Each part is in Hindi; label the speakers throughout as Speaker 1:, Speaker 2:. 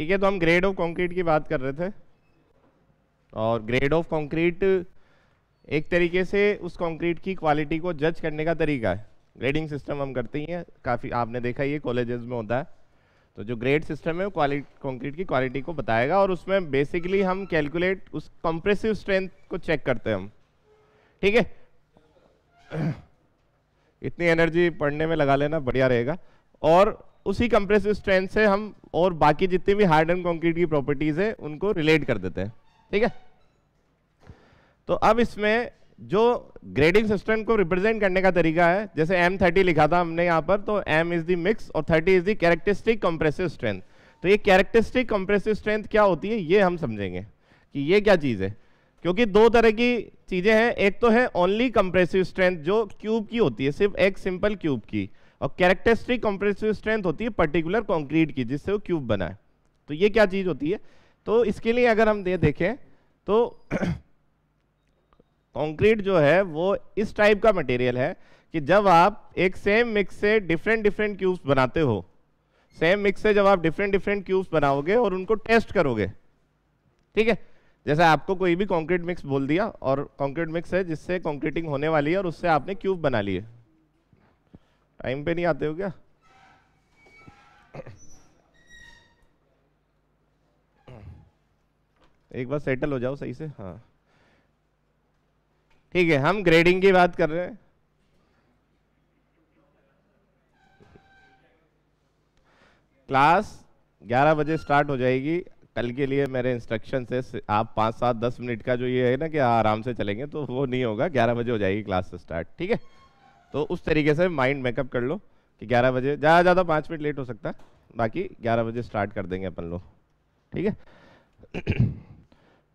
Speaker 1: ठीक है, तो हम ग्रेड ऑफ कंक्रीट की बात कर रहे थे, और ग्रेड ऑफ कंक्रीट एक तरीके से उस कंक्रीट की क्वालिटी को जज करने का तरीका है। ग्रेडिंग सिस्टम हम करते ही हैं, काफ़ी आपने देखा ये कॉलेजेस में होता है। तो जो ग्रेड सिस्टम है वो कंक्रीट की क्वालिटी को बताएगा, और उसमें बेसिकली हम कैलकुलेट उस कंप्रेसिव स्ट्रेंथ को चेक करते हैं हम। ठीक है, इतनी एनर्जी पढ़ने में लगा लेना बढ़िया रहेगा। और उसी कंप्रेसिव स्ट्रेंथ से हम और बाकी जितनी भी हार्ड एंड कंक्रीट की प्रॉपर्टीज है उनको रिलेट कर देते हैं। ठीक है, तो अब इसमें जो ग्रेडिंग सिस्टम को रिप्रेजेंट करने का तरीका है, जैसे M30 लिखा था हमने यहाँ पर, तो M इज द मिक्स और 30 is the characteristic compressive strength. तो ये कैरेक्टरिस्टिक कंप्रेसिव स्ट्रेंथ क्या होती है ये हम समझेंगे कि ये क्या चीज़ है, क्योंकि दो तरह की चीज़ें हैं। एक तो है ओनली कंप्रेसिव स्ट्रेंथ जो क्यूब की होती है, सिर्फ एक सिंपल क्यूब की, और कैरेक्टरिस्टिक कंप्रेसिव स्ट्रेंथ होती है पर्टिकुलर कंक्रीट की जिससे वो क्यूब बना है। तो ये क्या चीज़ होती है, तो इसके लिए अगर हम देखें तो कंक्रीट जो है वो इस टाइप का मटेरियल है कि जब आप एक सेम मिक्स से डिफरेंट डिफरेंट क्यूब्स बनाते हो, सेम मिक्स से जब आप डिफरेंट डिफरेंट क्यूब्स बनाओगे और उनको टेस्ट करोगे, ठीक है, जैसे आपको कोई भी कंक्रीट मिक्स बोल दिया और कंक्रीट मिक्स है जिससे कंक्रीटिंग होने वाली है और उससे आपने क्यूब बना लिए। टाइम पे नहीं आते हो क्या? एक बार सेटल हो जाओ सही से। हाँ ठीक है, हम ग्रेडिंग की बात कर रहे हैं। क्लास 11 बजे स्टार्ट हो जाएगी। कल के लिए मेरे इंस्ट्रक्शन से आप 5, 7, 10 मिनट का जो ये है ना कि आराम से चलेंगे, तो वो नहीं होगा। 11 बजे हो जाएगी क्लास से स्टार्ट। ठीक है, तो उस तरीके से माइंड मेकअप कर लो कि 11 बजे, ज़्यादा ज़्यादा 5 मिनट लेट हो सकता है, बाकी 11 बजे स्टार्ट कर देंगे अपन लोग। ठीक है,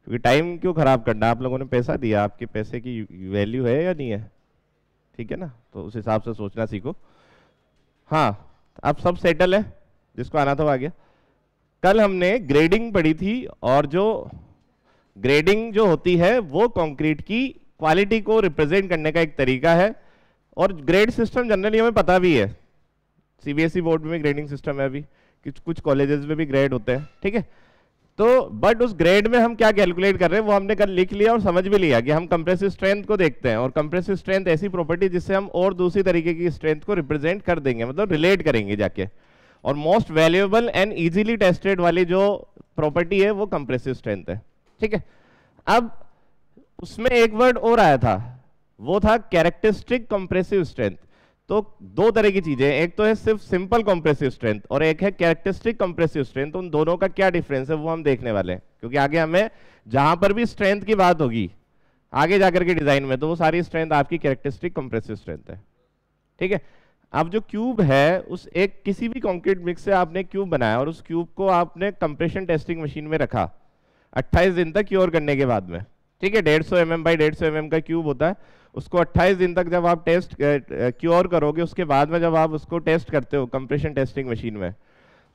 Speaker 1: क्योंकि टाइम क्यों ख़राब करना, आप लोगों ने पैसा दिया, आपके पैसे की वैल्यू है या नहीं है? ठीक है ना, तो उस हिसाब से सोचना सीखो। हाँ, अब सब सेटल है, जिसको आना था वो आ गया। कल हमने ग्रेडिंग पढ़ी थी, और जो ग्रेडिंग जो होती है वो कंक्रीट की क्वालिटी को रिप्रेजेंट करने का एक तरीका है। और ग्रेड सिस्टम जनरली हमें पता भी है, सीबीएसई बोर्ड में ग्रेडिंग सिस्टम है, अभी कुछ कॉलेजेस में भी ग्रेड होते हैं। ठीक है, तो बट उस ग्रेड में हम क्या कैलकुलेट कर रहे हैं वो हमने कल लिख लिया और समझ भी लिया कि हम कंप्रेसिव स्ट्रेंथ को देखते हैं, और कंप्रेसिव स्ट्रेंथ ऐसी प्रॉपर्टी जिससे हम और दूसरी तरीके की स्ट्रेंथ को रिप्रेजेंट कर देंगे, मतलब रिलेट करेंगे जाके। और most valuable and easily tested वाली जो प्रॉपर्टी है वो कंप्रेसिव स्ट्रेंथ है। ठीक है, अब उसमें एक वर्ड और आया था, वो था कैरेक्टरिस्टिक कंप्रेसिव स्ट्रेंथ। तो दो तरह की चीजें, एक तो है सिर्फ सिंपल कंप्रेसिव स्ट्रेंथ और एक है कैरेक्टरिस्टिक कंप्रेसिव स्ट्रेंथ। उन दोनों का क्या डिफरेंस है वो हम देखने वाले हैं, क्योंकि आगे हमें जहां पर भी स्ट्रेंथ की बात होगी आगे जाकर के डिजाइन में, तो वो सारी स्ट्रेंथ आपकी कैरेक्टरिस्टिक कंप्रेसिव स्ट्रेंथ है। ठीक है, अब जो क्यूब है उस एक किसी भी कंक्रीट मिक्स से आपने क्यूब बनाया और उस क्यूब को आपने कंप्रेशन टेस्टिंग मशीन में रखा 28 दिन तक क्योर करने के बाद में। ठीक है, 150 mm बाई 150 mm का क्यूब होता है, उसको 28 दिन तक जब आप टेस्ट क्योर करोगे, उसके बाद में जब आप उसको टेस्ट करते हो कंप्रेशन टेस्टिंग मशीन में,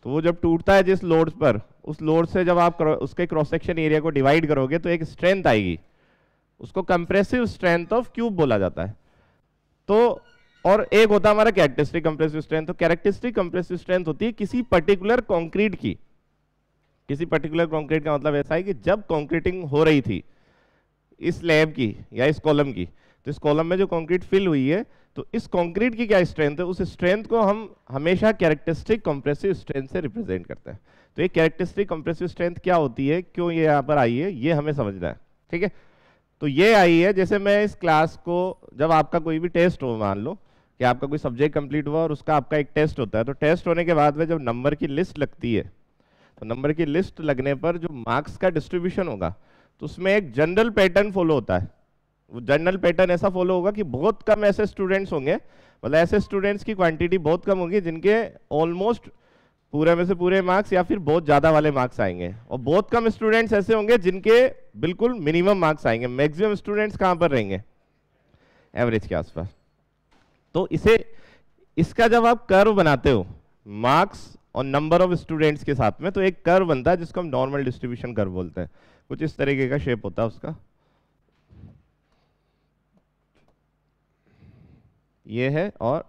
Speaker 1: तो वो जब टूटता है जिस लोड पर, उस लोड से जब आप उसके क्रॉस सेक्शन एरिया को डिवाइड करोगे तो एक स्ट्रेंथ आएगी, उसको कंप्रेसिव स्ट्रेंथ ऑफ क्यूब बोला जाता है। तो और एक होता है हमारा कैरेक्टरिस्टिक कंप्रेसिव स्ट्रेंथ। तो कैरेक्टरिस्टिक कंप्रेसिव स्ट्रेंथ होती है किसी पर्टिकुलर कंक्रीट की, किसी पर्टिकुलर कंक्रीट का मतलब ऐसा है कि जब कंक्रीटिंग हो रही थी इस स्लैब की या इस कॉलम की, तो इस कॉलम में जो कंक्रीट फिल हुई है, तो इस कंक्रीट की क्या स्ट्रेंथ है, उस स्ट्रेंथ को हम हमेशा कैरेक्टरिस्टिक कंप्रेसिव स्ट्रेंथ से रिप्रेजेंट करते हैं। तो ये कैरेक्टरिस्टिक कंप्रेसिव स्ट्रेंथ क्या होती है, क्यों ये यहाँ पर आई है, ये हमें समझना है। ठीक है, तो ये आई है, जैसे मैं इस क्लास को, जब आपका कोई भी टेस्ट हो, मान लो कि आपका कोई सब्जेक्ट कंप्लीट हुआ और उसका आपका एक टेस्ट होता है, तो टेस्ट होने के बाद में जब नंबर की लिस्ट लगती है, तो नंबर की लिस्ट लगने पर जो मार्क्स का डिस्ट्रीब्यूशन होगा, तो उसमें एक जनरल पैटर्न फॉलो होता है। वो जनरल पैटर्न ऐसा फॉलो होगा कि बहुत कम ऐसे स्टूडेंट्स होंगे, मतलब ऐसे स्टूडेंट्स की क्वांटिटी बहुत कम होगी जिनके ऑलमोस्ट पूरे में से पूरे मार्क्स या फिर बहुत ज़्यादा वाले मार्क्स आएंगे, और बहुत कम स्टूडेंट्स ऐसे होंगे जिनके बिल्कुल मिनिमम मार्क्स आएंगे। मैक्सिमम स्टूडेंट्स कहाँ पर रहेंगे, एवरेज के आसपास। तो इसका जब आप कर्व बनाते हो मार्क्स और नंबर ऑफ स्टूडेंट्स के साथ में, तो एक कर्व बनता है जिसको हम नॉर्मल डिस्ट्रीब्यूशन कर्व बोलते हैं। कुछ इस तरीके का शेप होता है उसका, ये है, और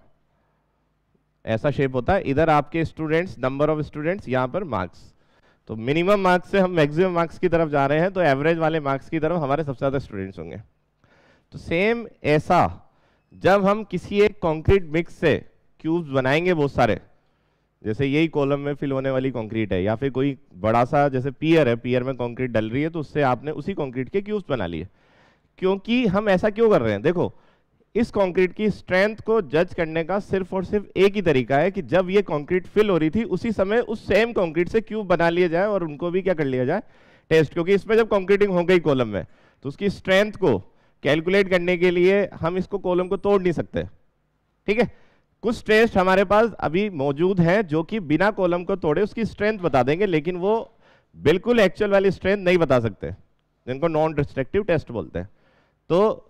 Speaker 1: ऐसा शेप होता है। इधर आपके स्टूडेंट्स, नंबर ऑफ स्टूडेंट्स, यहाँ पर मार्क्स। तो मिनिमम मार्क्स से हम मैक्सिमम मार्क्स की तरफ जा रहे हैं, तो एवरेज वाले मार्क्स की तरफ हमारे सबसे ज़्यादा स्टूडेंट्स होंगे। तो सेम ऐसा जब हम किसी एक कंक्रीट मिक्स से क्यूब्स बनाएंगे बहुत सारे, जैसे यही कॉलम में फिल होने वाली कंक्रीट है, या फिर कोई बड़ा सा जैसे पियर है, पियर में कंक्रीट डल रही है, तो उससे आपने उसी कंक्रीट के क्यूब्स बना लिए। क्योंकि हम ऐसा क्यों कर रहे हैं, देखो इस कंक्रीट की स्ट्रेंथ को जज करने का सिर्फ और सिर्फ एक ही तरीका है कि जब ये कंक्रीट फिल हो रही थी उसी समय उस सेम कंक्रीट से क्यूब बना लिए जाए और उनको भी क्या कर लिया जाए, टेस्ट। क्योंकि इसमें जब कंक्रीटिंग हो गई कॉलम में, तो उसकी स्ट्रेंथ को कैलकुलेट करने के लिए हम इसको कॉलम को तोड़ नहीं सकते, ठीक है। कुछ टेस्ट हमारे पास अभी मौजूद हैं जो कि बिना कॉलम को तोड़े उसकी स्ट्रेंथ बता देंगे, लेकिन वो बिल्कुल एक्चुअल वाली स्ट्रेंथ नहीं बता सकते, जिनको नॉन डिस्ट्रक्टिव टेस्ट बोलते हैं। तो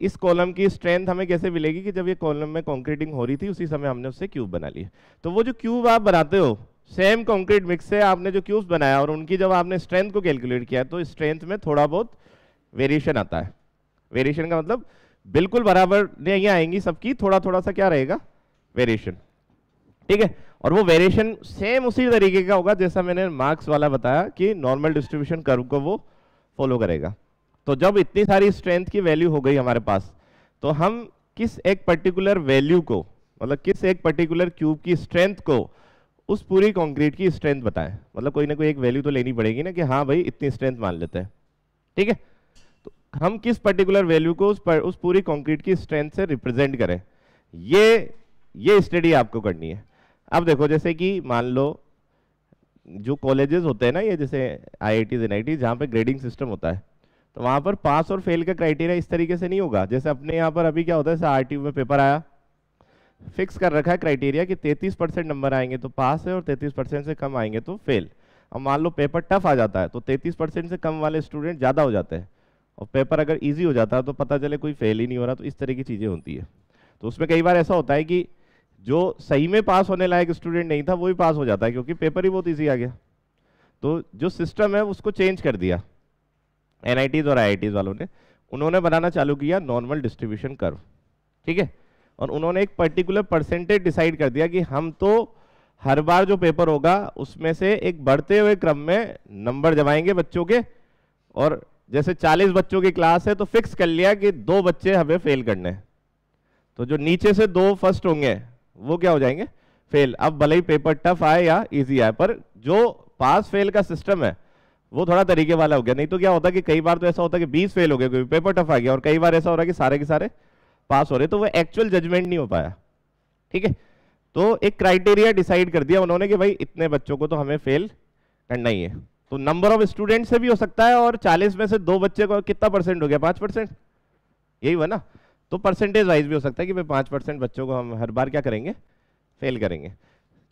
Speaker 1: इस कॉलम की स्ट्रेंथ हमें कैसे मिलेगी कि जब ये कॉलम में कंक्रीटिंग हो रही थी उसी समय हमने उससे क्यूब बना लिए। तो वो जो क्यूब आप बनाते हो सेम कंक्रीट मिक्स से आपने जो क्यूब्स बनाया और उनकी जब आपने स्ट्रेंथ को कैलकुलेट किया तो स्ट्रेंथ में थोड़ा बहुत वेरिएशन आता है। वेरिएशन का मतलब बिल्कुल बराबर नहीं आएंगी सबकी, थोड़ा थोड़ा सा क्या रहेगा, वेरिएशन, ठीक है। और वो वेरिएशन सेम उसी तरीके का होगा जैसा मैंने मार्क्स वाला बताया कि नॉर्मल डिस्ट्रीब्यूशन कर्व को वो फॉलो करेगा। तो जब इतनी सारी स्ट्रेंथ की वैल्यू हो गई हमारे पास, तो हम किस एक पर्टिकुलर वैल्यू को, मतलब किस एक पर्टिकुलर क्यूब की स्ट्रेंथ को उस पूरी कंक्रीट की स्ट्रेंथ बताएं। मतलब कोई ना कोई एक वैल्यू तो लेनी पड़ेगी ना कि हाँ भाई इतनी स्ट्रेंथ मान लेते हैं, ठीक है। तो हम किस पर्टिकुलर वैल्यू को उस पूरी कंक्रीट की स्ट्रेंथ से रिप्रेजेंट करें, ये स्टडी आपको करनी है। अब देखो जैसे कि मान लो जो कॉलेजेस होते हैं ना, ये जैसे IIT NIT जहाँ पे ग्रेडिंग सिस्टम होता है, तो वहाँ पर पास और फेल का क्राइटेरिया इस तरीके से नहीं होगा जैसे अपने यहाँ पर अभी क्या होता है, जैसे RTU में पेपर आया, फिक्स कर रखा है क्राइटेरिया कि 33% नंबर आएंगे तो पास है और 33% से कम आएंगे तो फेल। अब मान लो पेपर टफ आ जाता है तो 33% से कम वाले स्टूडेंट ज़्यादा हो जाते हैं, और पेपर अगर ईजी हो जाता है तो पता चले कोई फेल ही नहीं हो रहा। तो इस तरह की चीज़ें होती है। तो उसमें कई बार ऐसा होता है कि जो सही में पास होने लायक स्टूडेंट नहीं था वो भी पास हो जाता है क्योंकि पेपर ही बहुत ईजी आ गया। तो जो सिस्टम है उसको चेंज कर दिया NITs और IITs वालों ने। उन्होंने बनाना चालू किया नॉर्मल डिस्ट्रीब्यूशन कर्व, ठीक है। और उन्होंने एक पर्टिकुलर परसेंटेज डिसाइड कर दिया कि हम तो हर बार जो पेपर होगा उसमें से एक बढ़ते हुए क्रम में नंबर जमाएंगे बच्चों के, और जैसे 40 बच्चों की क्लास है तो फिक्स कर लिया कि 2 बच्चे हमें फेल करने हैं, तो जो नीचे से 2 फर्स्ट होंगे वो क्या हो जाएंगे, फेल। अब भले ही पेपर टफ आए या इजी आए, पर जो पास फेल का सिस्टम है वो थोड़ा तरीके वाला हो गया। नहीं तो क्या होता है कि कई बार तो ऐसा होता है कि 20 फेल हो गए क्योंकि पेपर टफ आ गया, और कई बार ऐसा हो रहा है कि सारे के सारे पास हो रहे, तो वो एक्चुअल जजमेंट नहीं हो पाया, ठीक है। तो एक क्राइटेरिया डिसाइड कर दिया उन्होंने कि भाई इतने बच्चों को तो हमें फेल करना ही है। तो नंबर ऑफ स्टूडेंट से भी हो सकता है, और 40 में से 2 बच्चे को कितना परसेंट हो गया, 5%, यही हुआ ना। तो परसेंटेज वाइज भी हो सकता है कि भाई 5% बच्चों को हम हर बार क्या करेंगे, फेल करेंगे।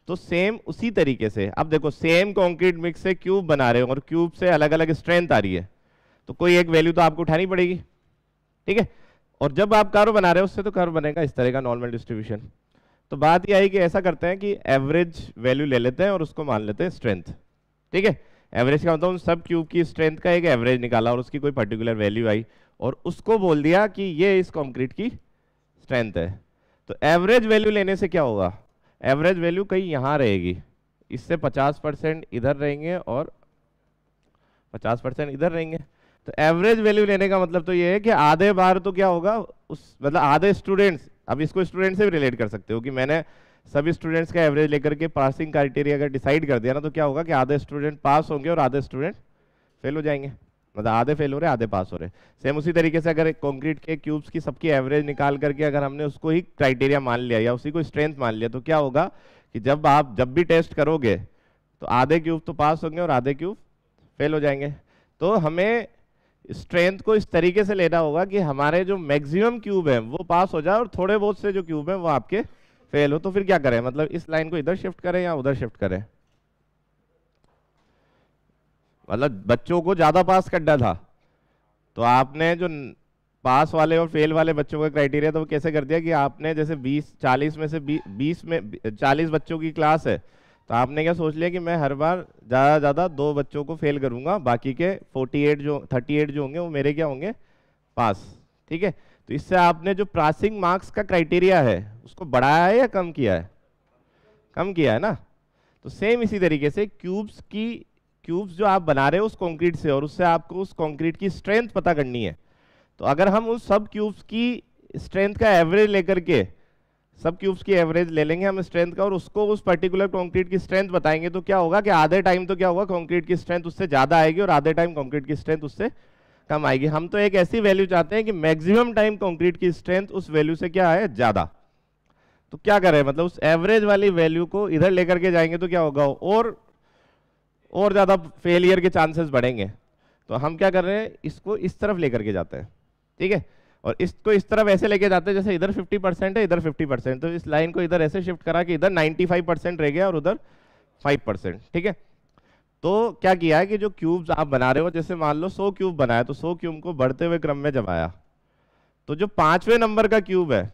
Speaker 1: तो सेम उसी तरीके से अब देखो सेम कंक्रीट मिक्स से क्यूब बना रहे हो और क्यूब से अलग अलग स्ट्रेंथ आ रही है, तो कोई एक वैल्यू तो आपको उठानी पड़ेगी, ठीक है। और जब आप कर्व बना रहे हो उससे तो कर्व बनेगा इस तरह का नॉर्मल डिस्ट्रीब्यूशन। तो बात यह आई कि ऐसा करते हैं कि एवरेज वैल्यू ले लेते हैं और उसको मान लेते हैं स्ट्रेंथ, ठीक है। एवरेज का मतलब उन सब क्यूब की स्ट्रेंथ का एक एवरेज निकाला और उसकी कोई पर्टिकुलर वैल्यू आई और उसको बोल दिया कि ये इस कंक्रीट की स्ट्रेंथ है। तो एवरेज वैल्यू लेने से क्या होगा, एवरेज वैल्यू कहीं यहाँ रहेगी, इससे 50% इधर रहेंगे और 50% इधर रहेंगे। तो एवरेज वैल्यू लेने का मतलब तो ये है कि आधे बार तो क्या होगा, उस मतलब आधे स्टूडेंट्स, अब इसको स्टूडेंट से भी रिलेट कर सकते हो कि मैंने सभी स्टूडेंट्स का एवरेज लेकर के पासिंग क्राइटेरिया अगर डिसाइड कर दिया ना, तो क्या होगा कि आधे स्टूडेंट पास होंगे और आधे स्टूडेंट फेल हो जाएंगे। मतलब आधे फेल हो रहे आधे पास हो रहे। सेम उसी तरीके से अगर कंक्रीट के क्यूब्स की सबकी एवरेज निकाल करके अगर हमने उसको ही क्राइटेरिया मान लिया या उसी को स्ट्रेंथ मान लिया, तो क्या होगा कि जब भी टेस्ट करोगे तो आधे क्यूब तो पास होंगे और आधे क्यूब फेल हो जाएंगे। तो हमें स्ट्रेंथ को इस तरीके से लेना होगा कि हमारे जो मैक्सिमम क्यूब है वो पास हो जाए और थोड़े बहुत से जो क्यूब है वो आपके फेल हो। तो फिर क्या करें, मतलब इस लाइन को इधर शिफ्ट करें या उधर शिफ्ट करें। मतलब बच्चों को ज्यादा पास करना था तो आपने जो पास वाले और फेल वाले बच्चों का क्राइटेरिया तो वो कैसे कर दिया कि आपने जैसे 40 में से 20 में 40 बच्चों की क्लास है, तो आपने क्या सोच लिया कि मैं हर बार ज़्यादा ज़्यादा 2 बच्चों को फेल करूंगा, बाकी के 38 जो होंगे वो मेरे क्या होंगे, पास, ठीक है। तो इससे आपने जो पासिंग मार्क्स का क्राइटेरिया है उसको बढ़ाया है या कम किया है, कम किया है ना। तो सेम इसी तरीके से क्यूब्स की क्यूब्स जो आप बना रहे हो उस कंक्रीट से, और उससे आपको उस कंक्रीट की स्ट्रेंथ पता करनी है। तो अगर हम उस सब क्यूब्स की स्ट्रेंथ का एवरेज लेकर के, सब क्यूब्स की एवरेज ले लेंगे हम स्ट्रेंथ का, और उसको उस पर्टिकुलर कंक्रीट की स्ट्रेंथ बताएंगे, तो क्या होगा कि आधे टाइम तो क्या होगा, कंक्रीट की स्ट्रेंथ उससे ज्यादा आएगी और आधे टाइम कंक्रीट की स्ट्रेंथ उससे कम आएगी। हम तो एक ऐसी वैल्यू चाहते हैं कि मैक्सिमम टाइम कंक्रीट की स्ट्रेंथ उस वैल्यू से क्या है, ज्यादा। तो क्या करें, मतलब उस एवरेज वाली वैल्यू को इधर लेकर के जाएंगे तो क्या होगा, और ज्यादा फेलियर के चांसेस बढ़ेंगे। तो हम क्या कर रहे हैं, इसको इस तरफ लेकर के जाते हैं, ठीक है, और इसको इस तरफ ऐसे लेके जाते हैं जैसे इधर 50% है, इधर 50%, तो इस लाइन को इधर ऐसे शिफ्ट करा कि इधर 95% रह गया और उधर 5%, ठीक है। तो क्या किया है कि जो क्यूब्स आप बना रहे हो, जैसे मान लो 100 क्यूब बनाया, तो 100 क्यूब को बढ़ते हुए क्रम में जमाया, तो जो 5वें नंबर का क्यूब है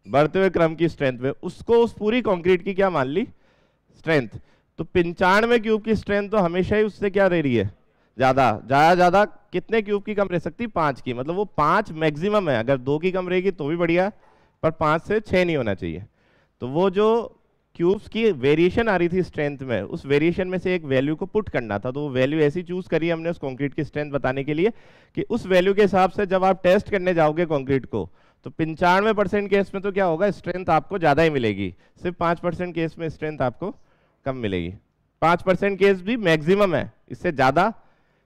Speaker 1: बढ़ते हुए क्रम की स्ट्रेंथ में, उसको उस पूरी कंक्रीट की क्या मान ली, स्ट्रेंथ। तो 95 क्यूब की स्ट्रेंथ तो हमेशा ही उससे क्या रह रही है, ज्यादा कितने क्यूब की कम रह सकती, 5 की, मतलब वो 5 मैक्सिमम है। अगर 2 की कम रहेगी तो भी बढ़िया, पर 5 से 6 नहीं होना चाहिए। तो वो जो क्यूब्स की वेरिएशन आ रही थी स्ट्रेंथ में, उस वेरिएशन में से एक वैल्यू को पुट करना था। तो वो वैल्यू ऐसी चूज करी हमने उस कंक्रीट की स्ट्रेंथ बताने के लिए कि उस वैल्यू के हिसाब से जब आप टेस्ट करने जाओगे कंक्रीट को, तो 95% केस में तो क्या होगा, स्ट्रेंथ आपको ज्यादा ही मिलेगी, सिर्फ 5% केस में स्ट्रेंथ आपको कम मिलेगी। 5% केस भी मैक्सिमम है, इससे ज्यादा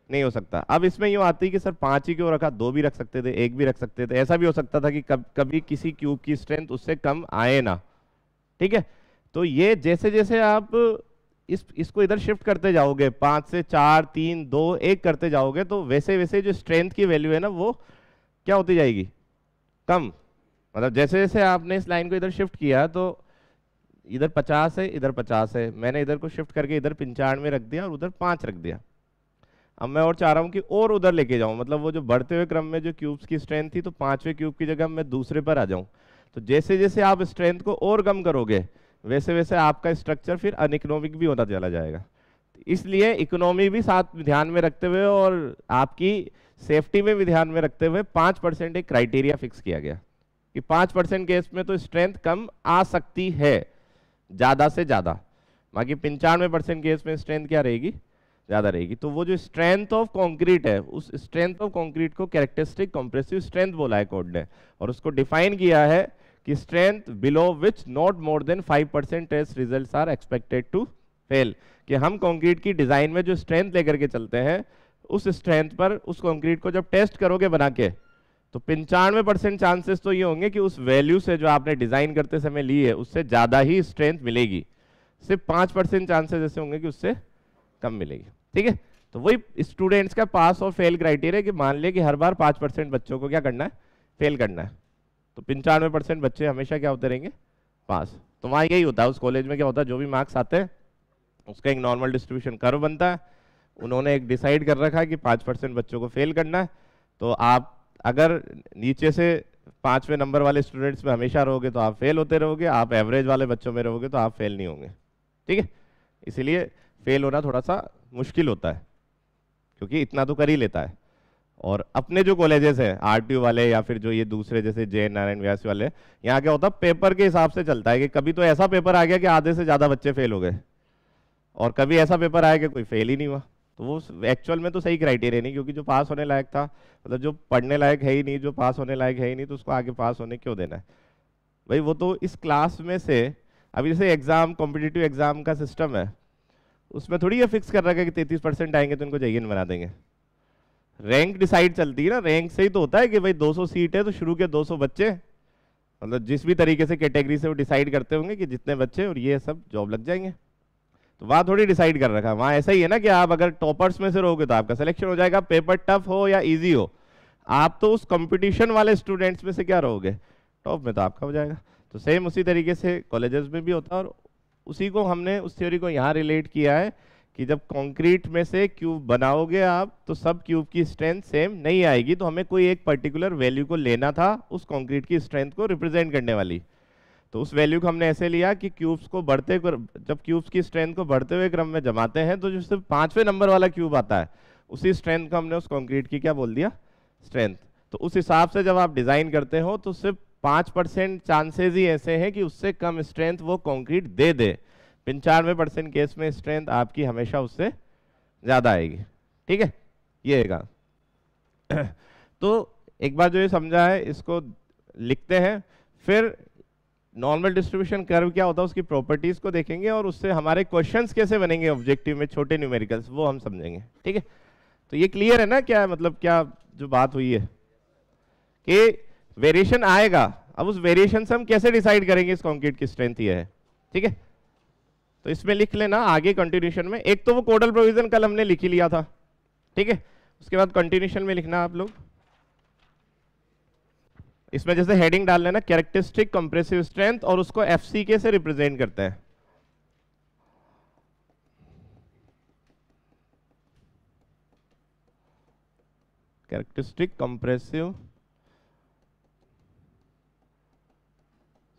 Speaker 1: नहीं हो सकता। अब इसमें यूं आती है कि सर 5 ही क्यों रखा, 2 भी रख सकते थे, 1 भी रख सकते थे, ऐसा भी हो सकता था कि कभी किसी क्यूब की स्ट्रेंथ उससे कम आए ना, ठीक है। तो ये जैसे जैसे आप इसको इधर शिफ्ट करते जाओगे, 5 से 4, 3, 2, 1 करते जाओगे, तो वैसे वैसे जो स्ट्रेंथ की वैल्यू है ना, वो क्या होती जाएगी, कम। मतलब जैसे जैसे आपने इस लाइन को इधर शिफ्ट किया, तो इधर 50 है, इधर 50 है, मैंने इधर को शिफ्ट करके इधर 95 रख दिया और उधर 5 रख दिया। अब मैं और चाह रहा हूं कि और उधर लेके जाऊं, मतलब वो जो बढ़ते हुए क्रम में जो क्यूब्स की स्ट्रेंथ थी, तो 5वें क्यूब की जगह मैं दूसरे पर आ जाऊं। तो जैसे जैसे आप स्ट्रेंथ को और कम करोगे, वैसे वैसे आपका स्ट्रक्चर फिर अनइकोनॉमिक भी होता चला जाएगा। इसलिए इकोनॉमी भी साथ ध्यान में रखते हुए और आपकी सेफ्टी में भी ध्यान में रखते हुए 5% एक क्राइटेरिया फिक्स किया गया कि 5% केस में तो स्ट्रेंथ कम आ सकती है ज्यादा से ज्यादा, बाकी 95% केस में स्ट्रेंथ क्या रहेगी, ज्यादा रहेगी। तो वो जो स्ट्रेंथ ऑफ कंक्रीट है, उस स्ट्रेंथ ऑफ कंक्रीट को कैरेक्टरिस्टिक कंप्रेसिव स्ट्रेंथ बोला है कोड ने, और उसको डिफाइन किया है कि strength below which not more than 5% test results are expected to fail. कि हम कंक्रीट की डिजाइन में जो स्ट्रेंथ लेकर के चलते हैं, उस स्ट्रेंथ पर उस कंक्रीट को जब टेस्ट करोगे बना के, तो 95% चांसेस तो ये होंगे कि उस वैल्यू से जो आपने डिजाइन करते समय ली है, उससे ज्यादा ही स्ट्रेंथ मिलेगी। सिर्फ 5% चांसेस ऐसे होंगे कि उससे कम मिलेगी, ठीक है। तो वही स्टूडेंट्स का पास और फेल क्राइटेरिया, कि मान लिया कि हर बार 5% बच्चों को क्या करना है, फेल करना है, तो 95% बच्चे हमेशा क्या होते रहेंगे, पास। तो वहाँ यही होता है, उस कॉलेज में क्या होता है, जो भी मार्क्स आते हैं उसका एक नॉर्मल डिस्ट्रीब्यूशन कर्व बनता है। उन्होंने एक डिसाइड कर रखा है कि 5% बच्चों को फेल करना है। तो आप अगर नीचे से 5वें नंबर वाले स्टूडेंट्स में हमेशा रहोगे तो आप फेल होते रहोगे, आप एवरेज वाले बच्चों में रहोगे तो आप फेल नहीं होंगे, ठीक है। इसीलिए फेल होना थोड़ा सा मुश्किल होता है, क्योंकि इतना तो कर ही लेता है। और अपने जो कॉलेजेस हैं आरटीयू वाले या फिर जो ये दूसरे जैसे जय नारायण व्यास वाले, यहाँ क्या होता है, पेपर के हिसाब से चलता है कि कभी तो ऐसा पेपर आ गया कि आधे से ज्यादा बच्चे फेल हो गए, और कभी ऐसा पेपर आया कि कोई फेल ही नहीं हुआ। तो वो एक्चुअल में तो सही क्राइटेरिया नहीं, क्योंकि जो पास होने लायक था, मतलब जो पढ़ने लायक है ही नहीं, जो पास होने लायक है ही नहीं, तो उसको आगे पास होने क्यों देना है भाई। वो तो इस क्लास में से, अभी जैसे एग्जाम, कॉम्पिटिटिव एग्जाम का सिस्टम है, उसमें थोड़ी ये फिक्स कर रखा है कि 33% आएंगे तो इनको जेईएन बना देंगे। रैंक डिसाइड चलती है ना, रैंक से ही तो होता है कि भाई 200 सीट है तो शुरू के 200 बच्चे, मतलब जिस भी तरीके से कैटेगरी से वो डिसाइड करते होंगे कि जितने बच्चे और ये सब जॉब लग जाएंगे। तो वहाँ थोड़ी डिसाइड कर रखा है, वहाँ ऐसा ही है ना कि आप अगर टॉपर्स में से रहोगे तो आपका सिलेक्शन हो जाएगा, पेपर टफ हो या इजी हो, आप तो उस कंपटीशन वाले स्टूडेंट्स में से क्या रहोगे, टॉप में, तो आपका हो जाएगा। तो सेम उसी तरीके से कॉलेजेस में भी होता है, और उसी को हमने उस थ्योरी को यहाँ रिलेट किया है कि जब कंक्रीट में से क्यूब बनाओगे आप, तो सब क्यूब की स्ट्रेंथ सेम नहीं आएगी, तो हमें कोई एक पर्टिकुलर वैल्यू को लेना था उस कंक्रीट की स्ट्रेंथ को रिप्रेजेंट करने वाली। तो उस वैल्यू को हमने ऐसे लिया कि क्यूब्स को जब क्यूब्स की स्ट्रेंथ को बढ़ते हुए क्रम में जमाते हैं, तो जो सिर्फ 5वें नंबर वाला क्यूब आता है, उसी स्ट्रेंथ को हमने उस कंक्रीट की क्या बोल दिया, स्ट्रेंथ। तो उस हिसाब से जब आप डिजाइन करते हो, तो सिर्फ 5% चांसेस ही ऐसे हैं कि उससे कम स्ट्रेंथ वो कंक्रीट दे दे। 95% केस में स्ट्रेंथ आपकी हमेशा उससे ज्यादा आएगी। ठीक है, ये है। तो एक बार जो ये समझा है इसको लिखते हैं, फिर नॉर्मल डिस्ट्रीब्यूशन कर्व क्या होता है उसकी प्रॉपर्टीज को देखेंगे और उससे हमारे क्वेश्चंस कैसे बनेंगे ऑब्जेक्टिव में, छोटे न्यूमेरिकल्स, वो हम समझेंगे। ठीक है, तो ये क्लियर है ना, क्या मतलब क्या जो बात हुई है कि वेरिएशन आएगा, अब उस वेरिएशन से हम कैसे डिसाइड करेंगे इस कंक्रीट की स्ट्रेंथ ये है। ठीक है, तो इसमें लिख लेना आगे कंटिन्यूशन में। एक तो वो कोडल प्रोविजन कल हमने लिख ही लिया था। ठीक है, उसके बाद कंटिन्यूशन में लिखना आप लोग, इसमें जैसे हेडिंग डाल लेना कैरेक्टरिस्टिक कंप्रेसिव स्ट्रेंथ, और उसको एफसीके से रिप्रेजेंट करते हैं। Characteristic compressive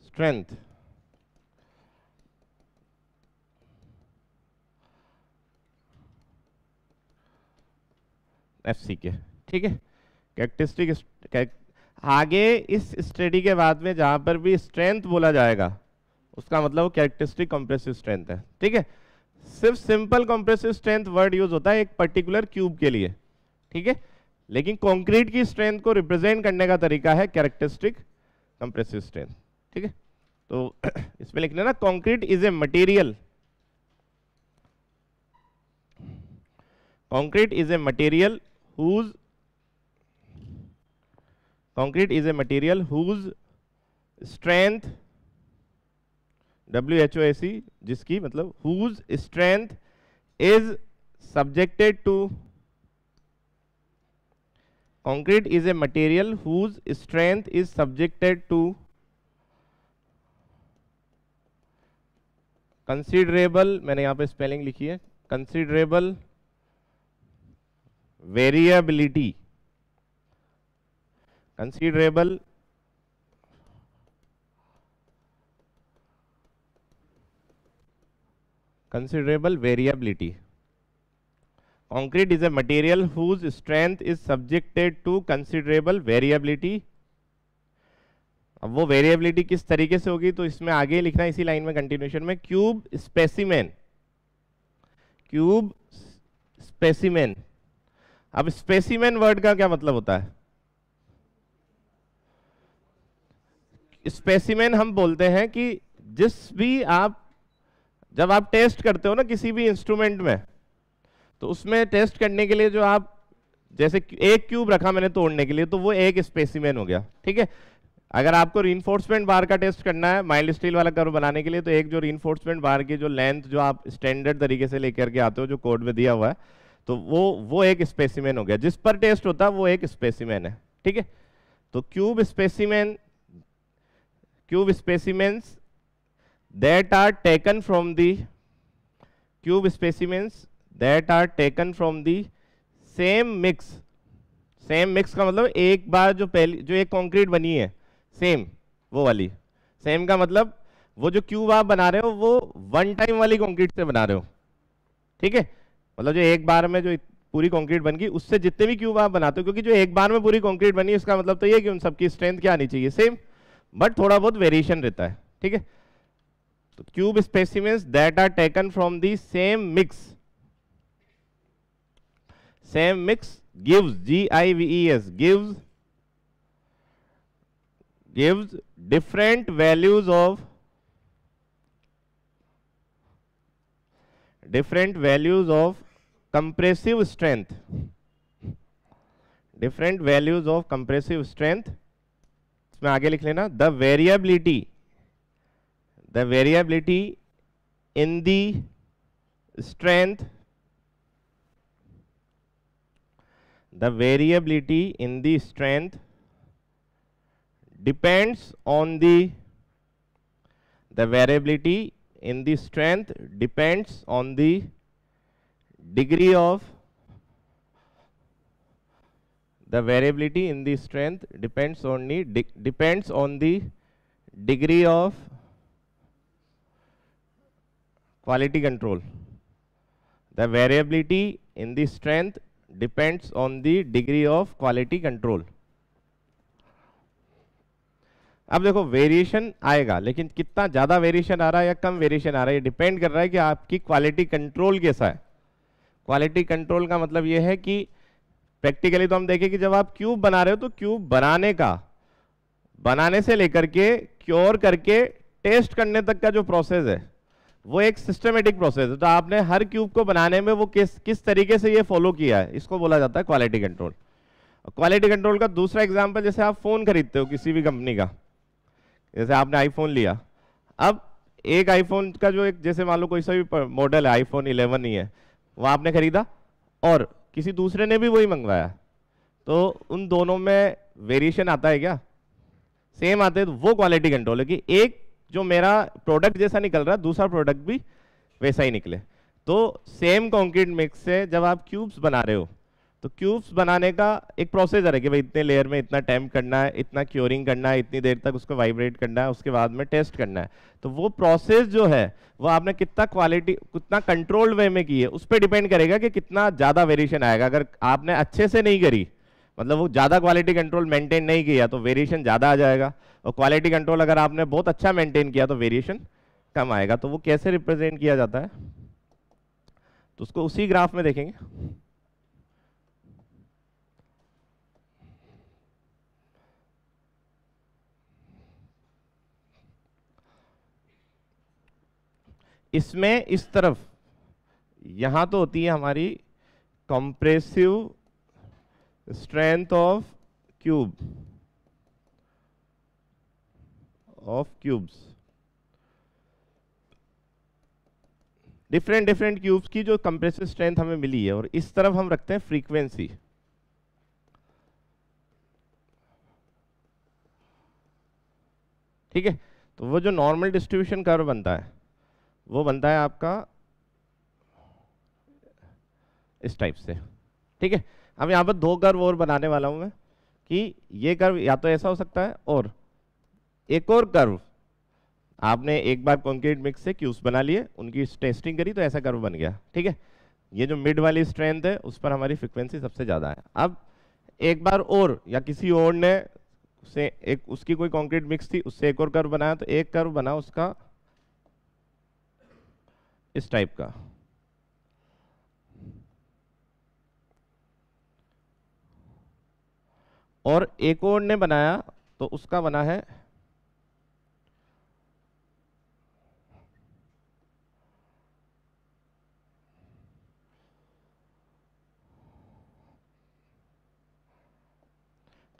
Speaker 1: strength, FCK. ठीक है, कैरेक्टरिस्टिक, आगे इस स्टडी के बाद में जहां पर भी स्ट्रेंथ बोला जाएगा उसका मतलब वो कैरेक्टरिस्टिक कंप्रेसिव स्ट्रेंथ है। ठीक है, सिर्फ simple compressive strength word use होता है एक पर्टिकुलर क्यूब के लिए। ठीक है, लेकिन कंक्रीट की स्ट्रेंथ को रिप्रेजेंट करने का तरीका है कैरेक्टरिस्टिक कंप्रेसिव स्ट्रेंथ। ठीक है, तो इसमें लिखना ना concrete is a material, concrete is a material whose concrete is a material whose strength, WHOAC, जिसकी मतलब whose strength is subjected to, concrete is a material whose strength is subjected to considerable, मैंने यहाँ पे स्पेलिंग लिखी है, considerable variability, considerable variability. Concrete is a material whose strength is subjected to considerable variability. अब वो वेरिएबिलिटी किस तरीके से होगी तो इसमें आगे लिखना है इसी लाइन में कंटिन्यूशन में, क्यूब स्पेसिमेन, क्यूब स्पेसिमेन। अब स्पेसिमेन वर्ड का क्या मतलब होता है? स्पेसिमेन हम बोलते हैं कि जिस भी आप, जब आप टेस्ट करते हो ना किसी भी इंस्ट्रूमेंट में, तो उसमें टेस्ट करने के लिए जो आप, जैसे एक क्यूब रखा मैंने तोड़ने के लिए, तो वो एक स्पेसिमेन हो गया। ठीक है, अगर आपको रीइंफोर्समेंट बार का टेस्ट करना है माइल्ड स्टील वाला कर्व बनाने के लिए, तो एक जो रीइंफोर्समेंट बार की जो लेंथ जो आप स्टैंडर्ड तरीके से लेकर के आते हो, जो कोड में दिया हुआ है, तो वो एक स्पेसिमेन हो गया। जिस पर टेस्ट होता है वो एक स्पेसिमेन है। ठीक है, तो cube specimen, cube specimens that are taken from the cube specimens that are taken from the same mix, same mix का मतलब एक बार जो पहली जो एक कंक्रीट बनी है सेम, वो वाली सेम का मतलब वो जो क्यूब आप बना रहे हो वो वन टाइम वाली कंक्रीट से बना रहे हो। ठीक है, मतलब जो एक बार में जो पूरी कंक्रीट बन गई उससे जितने भी क्यूब आप बनाते हो, क्योंकि जो एक बार में पूरी कंक्रीट बनी उसका मतलब तो ये कि उन सबकी स्ट्रेंथ क्या आनी चाहिए, सेम, बट थोड़ा बहुत वेरिएशन रहता है। ठीक है, तो cube specimens that are taken from the same mix, same mix gives, GIVES, gives different values of compressive strength, different values of compressive strength। इसमें आगे लिख लेना the variability in the strength, the variability in the strength depends on the variability in the strength depends on the degree of, the variability in the strength depends on the degree of quality control, the variability in the strength depends on the degree of quality control। अब देखो वेरिएशन आएगा, लेकिन कितना ज्यादा वेरिएशन आ रहा है या कम वेरिएशन आ रहा है ये डिपेंड कर रहा है कि आपकी क्वालिटी कंट्रोल कैसा है। क्वालिटी कंट्रोल का मतलब ये है कि प्रैक्टिकली तो हम देखें कि जब आप क्यूब बना रहे हो तो क्यूब बनाने से लेकर के क्योर करके टेस्ट करने तक का जो प्रोसेस है वो एक सिस्टमेटिक प्रोसेस है। तो आपने हर क्यूब को बनाने में वो किस तरीके से ये फॉलो किया है, इसको बोला जाता है क्वालिटी कंट्रोल। क्वालिटी कंट्रोल का दूसरा एग्जांपल, जैसे आप फोन खरीदते हो किसी भी कंपनी का, जैसे आपने आईफोन लिया, अब एक आईफोन का जो एक, जैसे मान लो कोई सा भी मॉडल है, आईफोन 11 ही है, वो आपने खरीदा और किसी दूसरे ने भी वही मंगवाया, तो उन दोनों में वेरिएशन आता है क्या? सेम आते हैं। तो वो क्वालिटी कंट्रोल है कि एक जो मेरा प्रोडक्ट जैसा निकल रहा है दूसरा प्रोडक्ट भी वैसा ही निकले। तो सेम कंक्रीट मिक्स से जब आप क्यूब्स बना रहे हो तो क्यूब्स बनाने का एक प्रोसीजर है कि भाई इतने लेयर में इतना टाइम करना है, इतना क्योरिंग करना है, इतनी देर तक उसको वाइब्रेट करना है, उसके बाद में टेस्ट करना है। तो वो प्रोसेस जो है वो आपने कितना कंट्रोल्ड वे में की है उस पर डिपेंड करेगा कि कितना ज़्यादा वेरिएशन आएगा। अगर आपने अच्छे से नहीं करी, मतलब वो ज़्यादा क्वालिटी कंट्रोल मेंटेन नहीं किया, तो वेरिएशन ज़्यादा आ जाएगा। और क्वालिटी कंट्रोल अगर आपने बहुत अच्छा मेंटेन किया तो वेरिएशन कम आएगा। तो वो कैसे रिप्रेजेंट किया जाता है, तो उसको उसी ग्राफ में देखेंगे। इसमें इस तरफ यहां तो होती है हमारी compressive strength of cubes, different cubes की जो कंप्रेसिव स्ट्रेंथ हमें मिली है, और इस तरफ हम रखते हैं फ्रीक्वेंसी। ठीक है, तो वो जो नॉर्मल डिस्ट्रीब्यूशन कर्व बनता है वो बनता है आपका इस टाइप से। ठीक है, अब यहाँ पर दो कर्व और बनाने वाला हूं मैं कि ये कर्व या तो ऐसा हो सकता है, और एक और कर्व आपने एक बार कंक्रीट मिक्स से क्यूब्स बना लिए, उनकी टेस्टिंग करी तो ऐसा कर्व बन गया। ठीक है, ये जो मिड वाली स्ट्रेंथ है उस पर हमारी फ्रीक्वेंसी सबसे ज़्यादा है। अब एक बार और या किसी और ने से एक उसकी कोई कंक्रीट मिक्स थी उससे एक और कर्व बनाया, तो एक कर्व बना उसका इस टाइप का, और एक और ने बनाया तो उसका बना है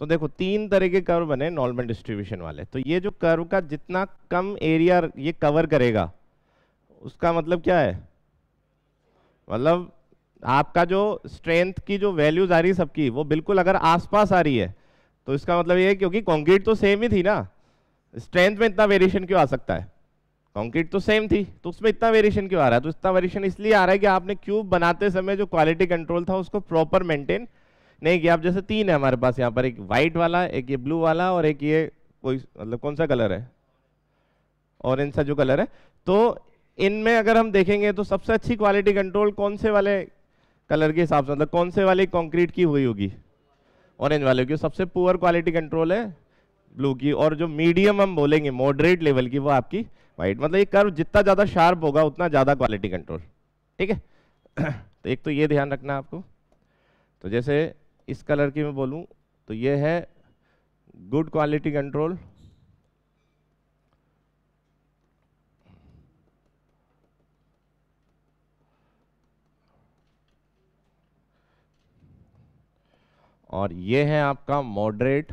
Speaker 1: तो देखो तीन तरह के कर्व बने नॉर्मल डिस्ट्रीब्यूशन वाले। तो ये जो कर्व का जितना कम एरिया ये कवर करेगा उसका मतलब क्या है, मतलब आपका जो स्ट्रेंथ की जो वैल्यूज आ रही है सबकी वो बिल्कुल अगर आसपास आ रही है तो इसका मतलब ये है क्योंकि कंक्रीट तो सेम ही थी ना, स्ट्रेंथ में इतना वेरिएशन क्यों आ सकता है? कंक्रीट तो सेम थी तो उसमें इतना वेरिएशन क्यों आ रहा है? तो इतना वेरिएशन इसलिए आ रहा है कि आपने क्यूब बनाते समय जो क्वालिटी कंट्रोल था उसको प्रॉपर मेंटेन नहीं किया। अब जैसे तीन है हमारे पास यहाँ पर, एक व्हाइट वाला, एक ये ब्लू वाला, और एक ये कोई मतलब कौन सा कलर है, ऑरेंज सा जो कलर है। तो इनमें अगर हम देखेंगे तो सबसे अच्छी क्वालिटी कंट्रोल कौन से वाले कलर के हिसाब से, मतलब कौन से वाले कंक्रीट की हुई होगी? ऑरेंज वाले की। सबसे पुअर क्वालिटी कंट्रोल है ब्लू की, और जो मीडियम हम बोलेंगे मॉडरेट लेवल की वो आपकी व्हाइट। मतलब ये कर्व जितना ज़्यादा शार्प होगा उतना ज़्यादा क्वालिटी कंट्रोल। ठीक है तो एक तो ये ध्यान रखना आपको। तो जैसे इस कलर की मैं बोलूँ तो ये है गुड क्वालिटी कंट्रोल, और ये है आपका मॉडरेट,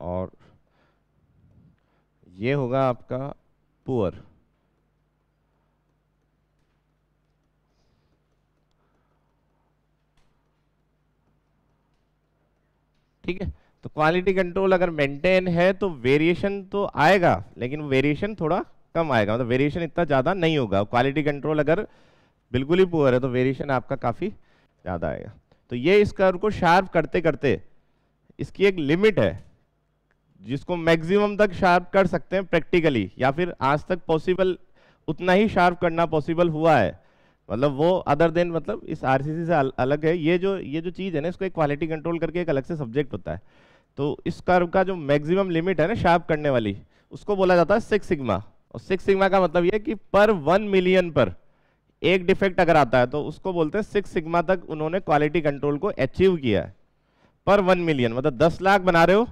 Speaker 1: और ये होगा आपका पुअर। ठीक है, तो क्वालिटी कंट्रोल अगर मेंटेन है तो वेरिएशन तो आएगा, लेकिन वेरिएशन थोड़ा कम आएगा, मतलब वेरिएशन इतना ज़्यादा नहीं होगा। क्वालिटी कंट्रोल अगर बिल्कुल ही पुअर है तो वेरिएशन आपका काफ़ी ज़्यादा आएगा। तो ये इस कर्व को शार्प करते करते इसकी एक लिमिट है जिसको मैक्सिमम तक शार्प कर सकते हैं प्रैक्टिकली, या फिर आज तक पॉसिबल उतना ही शार्प करना पॉसिबल हुआ है। मतलब वो अदर देन मतलब इस आरसीसी से अलग है। ये जो चीज़ है ना, इसको एक क्वालिटी कंट्रोल करके एक अलग से सब्जेक्ट होता है। तो इस कर्व का जो मैक्सिमम लिमिट है ना शार्प करने वाली, उसको बोला जाता है 6 सिग्मा। और 6 सिग्मा का मतलब ये है कि पर 1 मिलियन पर एक डिफेक्ट अगर आता है तो उसको बोलते हैं 6 सिग्मा तक उन्होंने क्वालिटी कंट्रोल को अचीव किया है। पर 1 मिलियन मतलब 10 लाख बना रहे हो,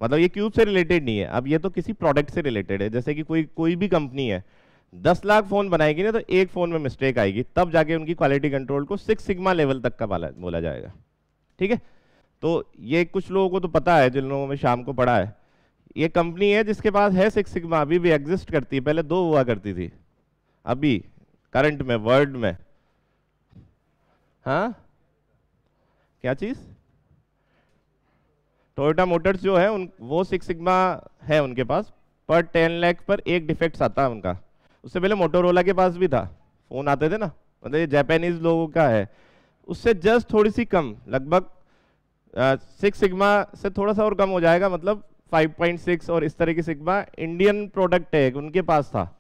Speaker 1: मतलब ये क्यूब से रिलेटेड नहीं है, अब ये तो किसी प्रोडक्ट से रिलेटेड है। जैसे कि कोई भी कंपनी है 10 लाख फोन बनाएगी ना, तो एक फोन में मिस्टेक आएगी, तब जाके उनकी क्वालिटी कंट्रोल को 6 सिग्मा लेवल तक का बोला जाएगा। ठीक है, तो ये कुछ लोगों को तो पता है, जिन लोगों में शाम को पढ़ा है। ये कंपनी है जिसके पास है 6 सिग्मा, अभी भी एग्जिस्ट करती है, पहले 2 हुआ करती थी, अभी करंट में वर्ल्ड में। हाँ, क्या चीज? टोयोटा मोटर्स जो है वो 6 सिग्मा है उनके पास, पर 10 लाख पर एक डिफेक्ट्स आता है उनका। उससे पहले मोटोरोला के पास भी था, फोन आते थे ना, मतलब ये जापानीज लोगों का है, उससे जस्ट थोड़ी सी कम, लगभग 6 सिग्मा से थोड़ा सा और कम हो जाएगा, मतलब 5.6 और इस तरह की सिग्मा इंडियन प्रोडक्ट है उनके पास था।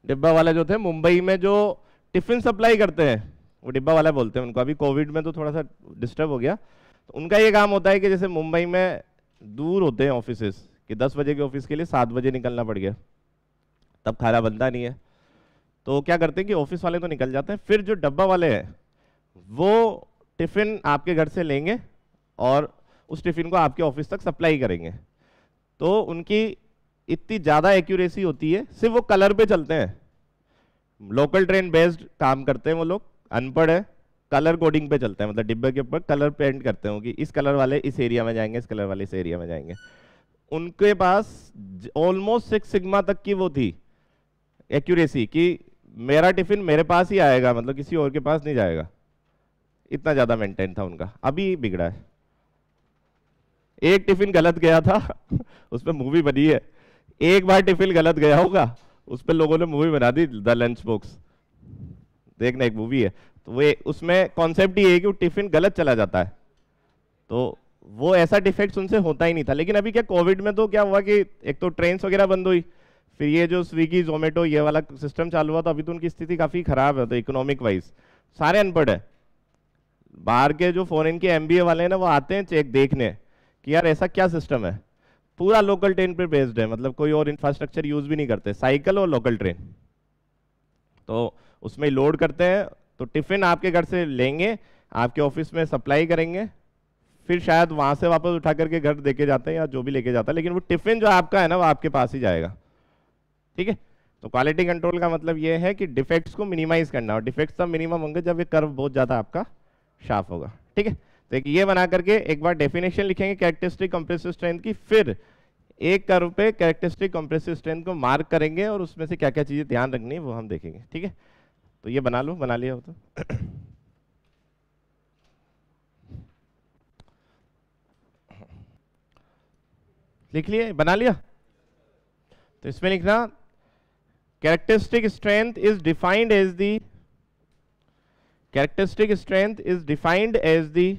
Speaker 1: डिब्बा वाला जो थे मुंबई में, जो टिफिन सप्लाई करते हैं, वो डिब्बा वाला बोलते हैं उनको। अभी कोविड में तो थोड़ा सा डिस्टर्ब हो गया, तो उनका ये काम होता है कि जैसे मुंबई में दूर होते हैं ऑफिसेस, कि 10 बजे के ऑफिस के लिए 7 बजे निकलना पड़ गया, तब खाना बनता नहीं है, तो क्या करते हैं कि ऑफिस वाले तो निकल जाते हैं, फिर जो डब्बा वाले हैं वो टिफिन आपके घर से लेंगे और उस टिफिन को आपके ऑफिस तक सप्लाई करेंगे। तो उनकी इतनी ज़्यादा एक्यूरेसी होती है, सिर्फ वो कलर पे चलते हैं, लोकल ट्रेन बेस्ड काम करते हैं वो लोग, अनपढ़ है, कलर कोडिंग पे चलते हैं, मतलब डिब्बे के ऊपर कलर पेंट करते हो कि इस कलर वाले इस एरिया में जाएंगे, इस कलर वाले इस एरिया में जाएंगे। उनके पास ऑलमोस्ट 6 सिग्मा तक की वो थी एक्यूरेसी, कि मेरा टिफिन मेरे पास ही आएगा, मतलब किसी और के पास नहीं जाएगा, इतना ज़्यादा मेंटेन था उनका। अभी बिगड़ा है, एक टिफिन गलत गया था उस पर मूवी बनी है, एक बार टिफिन गलत गया होगा, उस पर लोगों ने मूवी बना दी, द लंच बॉक्स, देखना एक मूवी है। तो वो उसमें कॉन्सेप्ट ये है कि वो टिफिन गलत चला जाता है, तो वो ऐसा डिफेक्ट उनसे होता ही नहीं था। लेकिन अभी क्या कोविड में तो क्या हुआ कि एक तो ट्रेन्स वगैरह बंद हुई, फिर ये जो स्विगी जोमेटो ये वाला सिस्टम चालू हुआ, तो अभी तो उनकी स्थिति काफ़ी खराब है, तो इकोनॉमिक वाइज सारे अनपढ़ है। बाहर के जो फॉरेन के एमबीए वाले हैं ना, वो आते हैं चेक देखने कि यार ऐसा क्या सिस्टम है, पूरा लोकल ट्रेन पे बेस्ड है, मतलब कोई और इंफ्रास्ट्रक्चर यूज भी नहीं करते, साइकिल और लोकल ट्रेन, तो उसमें लोड करते हैं। तो टिफिन आपके घर से लेंगे, आपके ऑफिस में सप्लाई करेंगे, फिर शायद वहां से वापस उठा करके घर देके जाते हैं या जो भी लेके जाता है, लेकिन वो टिफिन जो आपका है ना वो आपके पास ही जाएगा। ठीक है, तो क्वालिटी कंट्रोल का मतलब ये है कि डिफेक्ट्स को मिनिमाइज करना, और डिफेक्ट्स तब मिनिमम होंगे जब ये कर्व बहुत ज़्यादा आपका शार्प होगा। ठीक है, तो एक ये बना करके एक बार डेफिनेशन लिखेंगे कैरेक्टरिस्टिक कंप्रेसिव स्ट्रेंथ की, फिर एक कर्व पे कैरेक्टरिस्टिक कंप्रेसिव स्ट्रेंथ को मार्क करेंगे और उसमें से क्या क्या चीज़ें ध्यान रखनी है वो हम देखेंगे। ठीक है, तो ये बना लो, बना लिया हो तो लिख लिए, बना लिया। तो इसमें लिखना characteristic strength is defined as the characteristic strength is defined as the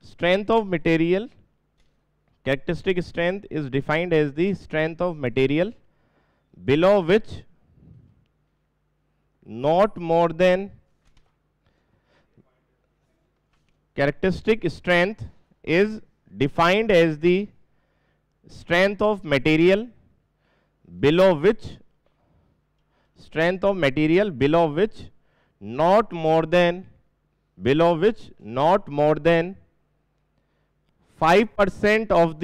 Speaker 1: strength of material. Characteristic strength is defined as the strength of material below which not more than characteristic strength is defined as the strength of material below which strength of material below which not more than 5% of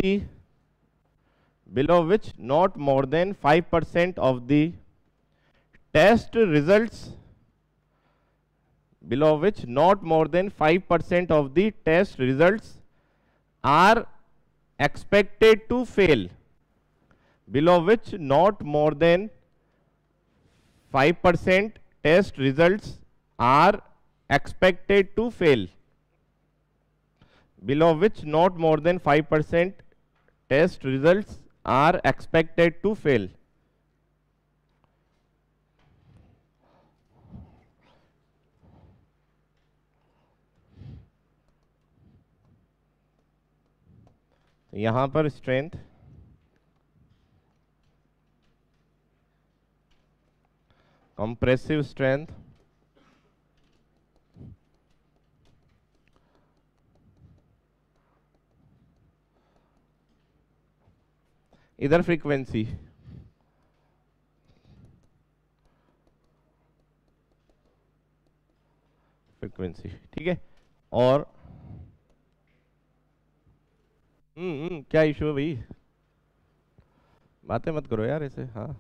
Speaker 1: the test results are expected to fail, below which not more than 5% test results are expected to fail, below which not more than 5% test results are expected to fail. यहां पर स्ट्रेंथ, कंप्रेसिव स्ट्रेंथ, इधर फ्रीक्वेंसी, फ्रीक्वेंसी, ठीक है। और क्या इशू है भाई, बातें मत करो यार ऐसे। हाँ,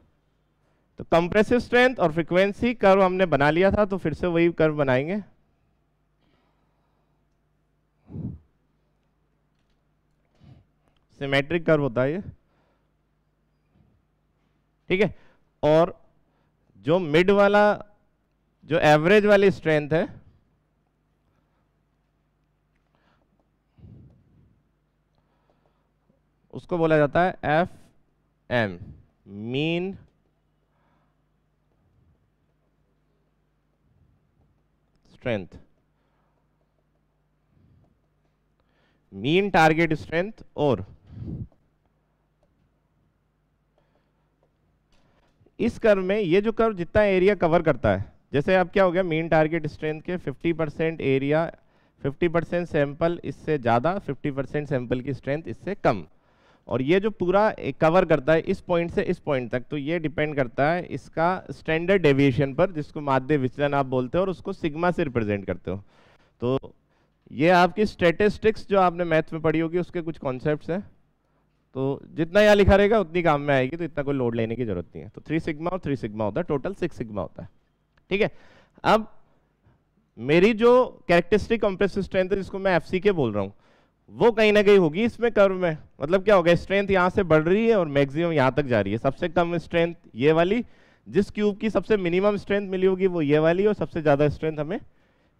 Speaker 1: तो कंप्रेसिव स्ट्रेंथ और फ्रीक्वेंसी कर्व हमने बना लिया था, तो फिर से वही कर्व बनाएंगे। सिमेट्रिक कर्व होता है ये, ठीक है। और जो मिड वाला, जो एवरेज वाली स्ट्रेंथ है, उसको बोला जाता है F M, mean strength, mean target strength. और इस कर्व में ये जो कर्व जितना एरिया कवर करता है, जैसे अब क्या हो गया, मीन टारगेट स्ट्रेंथ के 50% एरिया, 50% सैंपल इससे ज़्यादा, 50% सैंपल की स्ट्रेंथ इससे कम, और ये जो पूरा कवर करता है इस पॉइंट से इस पॉइंट तक, तो ये डिपेंड करता है इसका स्टैंडर्ड डेविएशन पर, जिसको माध्य विचलन आप बोलते हो, और उसको सिग्मा से रिप्रेजेंट करते हो। तो ये आपकी स्टैटिस्टिक्स जो आपने मैथ में पढ़ी होगी उसके कुछ कॉन्सेप्ट्स हैं, तो जितना यहाँ लिखा रहेगा उतनी काम में आएगी, तो इतना कोई लोड लेने की जरूरत नहीं है। तो 3 सिग्मा और 3 सिग्मा होता है, टोटल 6 सिग्मा होता है, ठीक है। अब मेरी जो कैरेक्टरिस्टिक कंप्रेसिव स्ट्रेंथ है, जिसको मैं एफसी के बोल रहा हूँ, वो कहीं ना कहीं होगी इसमें कर्व में। मतलब क्या होगा, स्ट्रेंथ यहाँ से बढ़ रही है और मैक्सिमम यहाँ तक जा रही है। सबसे कम स्ट्रेंथ ये वाली, जिस क्यूब की सबसे मिनिमम स्ट्रेंथ मिली होगी वो ये वाली, और सबसे ज़्यादा स्ट्रेंथ हमें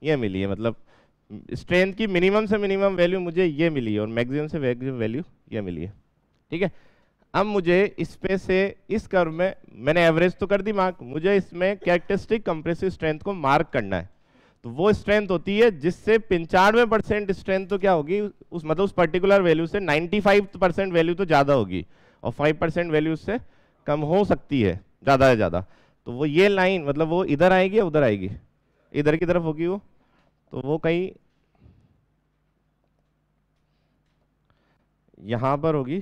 Speaker 1: ये मिली है। मतलब स्ट्रेंथ की मिनिमम से मिनिमम वैल्यू मुझे ये मिली है और मैक्सिमम से मैक्सिमम वैल्यू ये मिली है, ठीक है। अब मुझे इस पे से इस कर्व में मैंने एवरेज तो कर दी मार्क, मुझे इसमें कैरेक्टरिस्टिक कंप्रेसिव स्ट्रेंथ को मार्क करना है। तो वो स्ट्रेंथ होती है जिससे 95% स्ट्रेंथ तो क्या होगी, उस मतलब उस पर्टिकुलर वैल्यू से 95% वैल्यू तो ज़्यादा होगी, और 5% वैल्यू उससे कम हो सकती है ज़्यादा से ज़्यादा। तो वो ये लाइन, मतलब वो इधर आएगी या उधर आएगी, इधर की तरफ होगी वो, तो वो कहीं यहाँ पर होगी।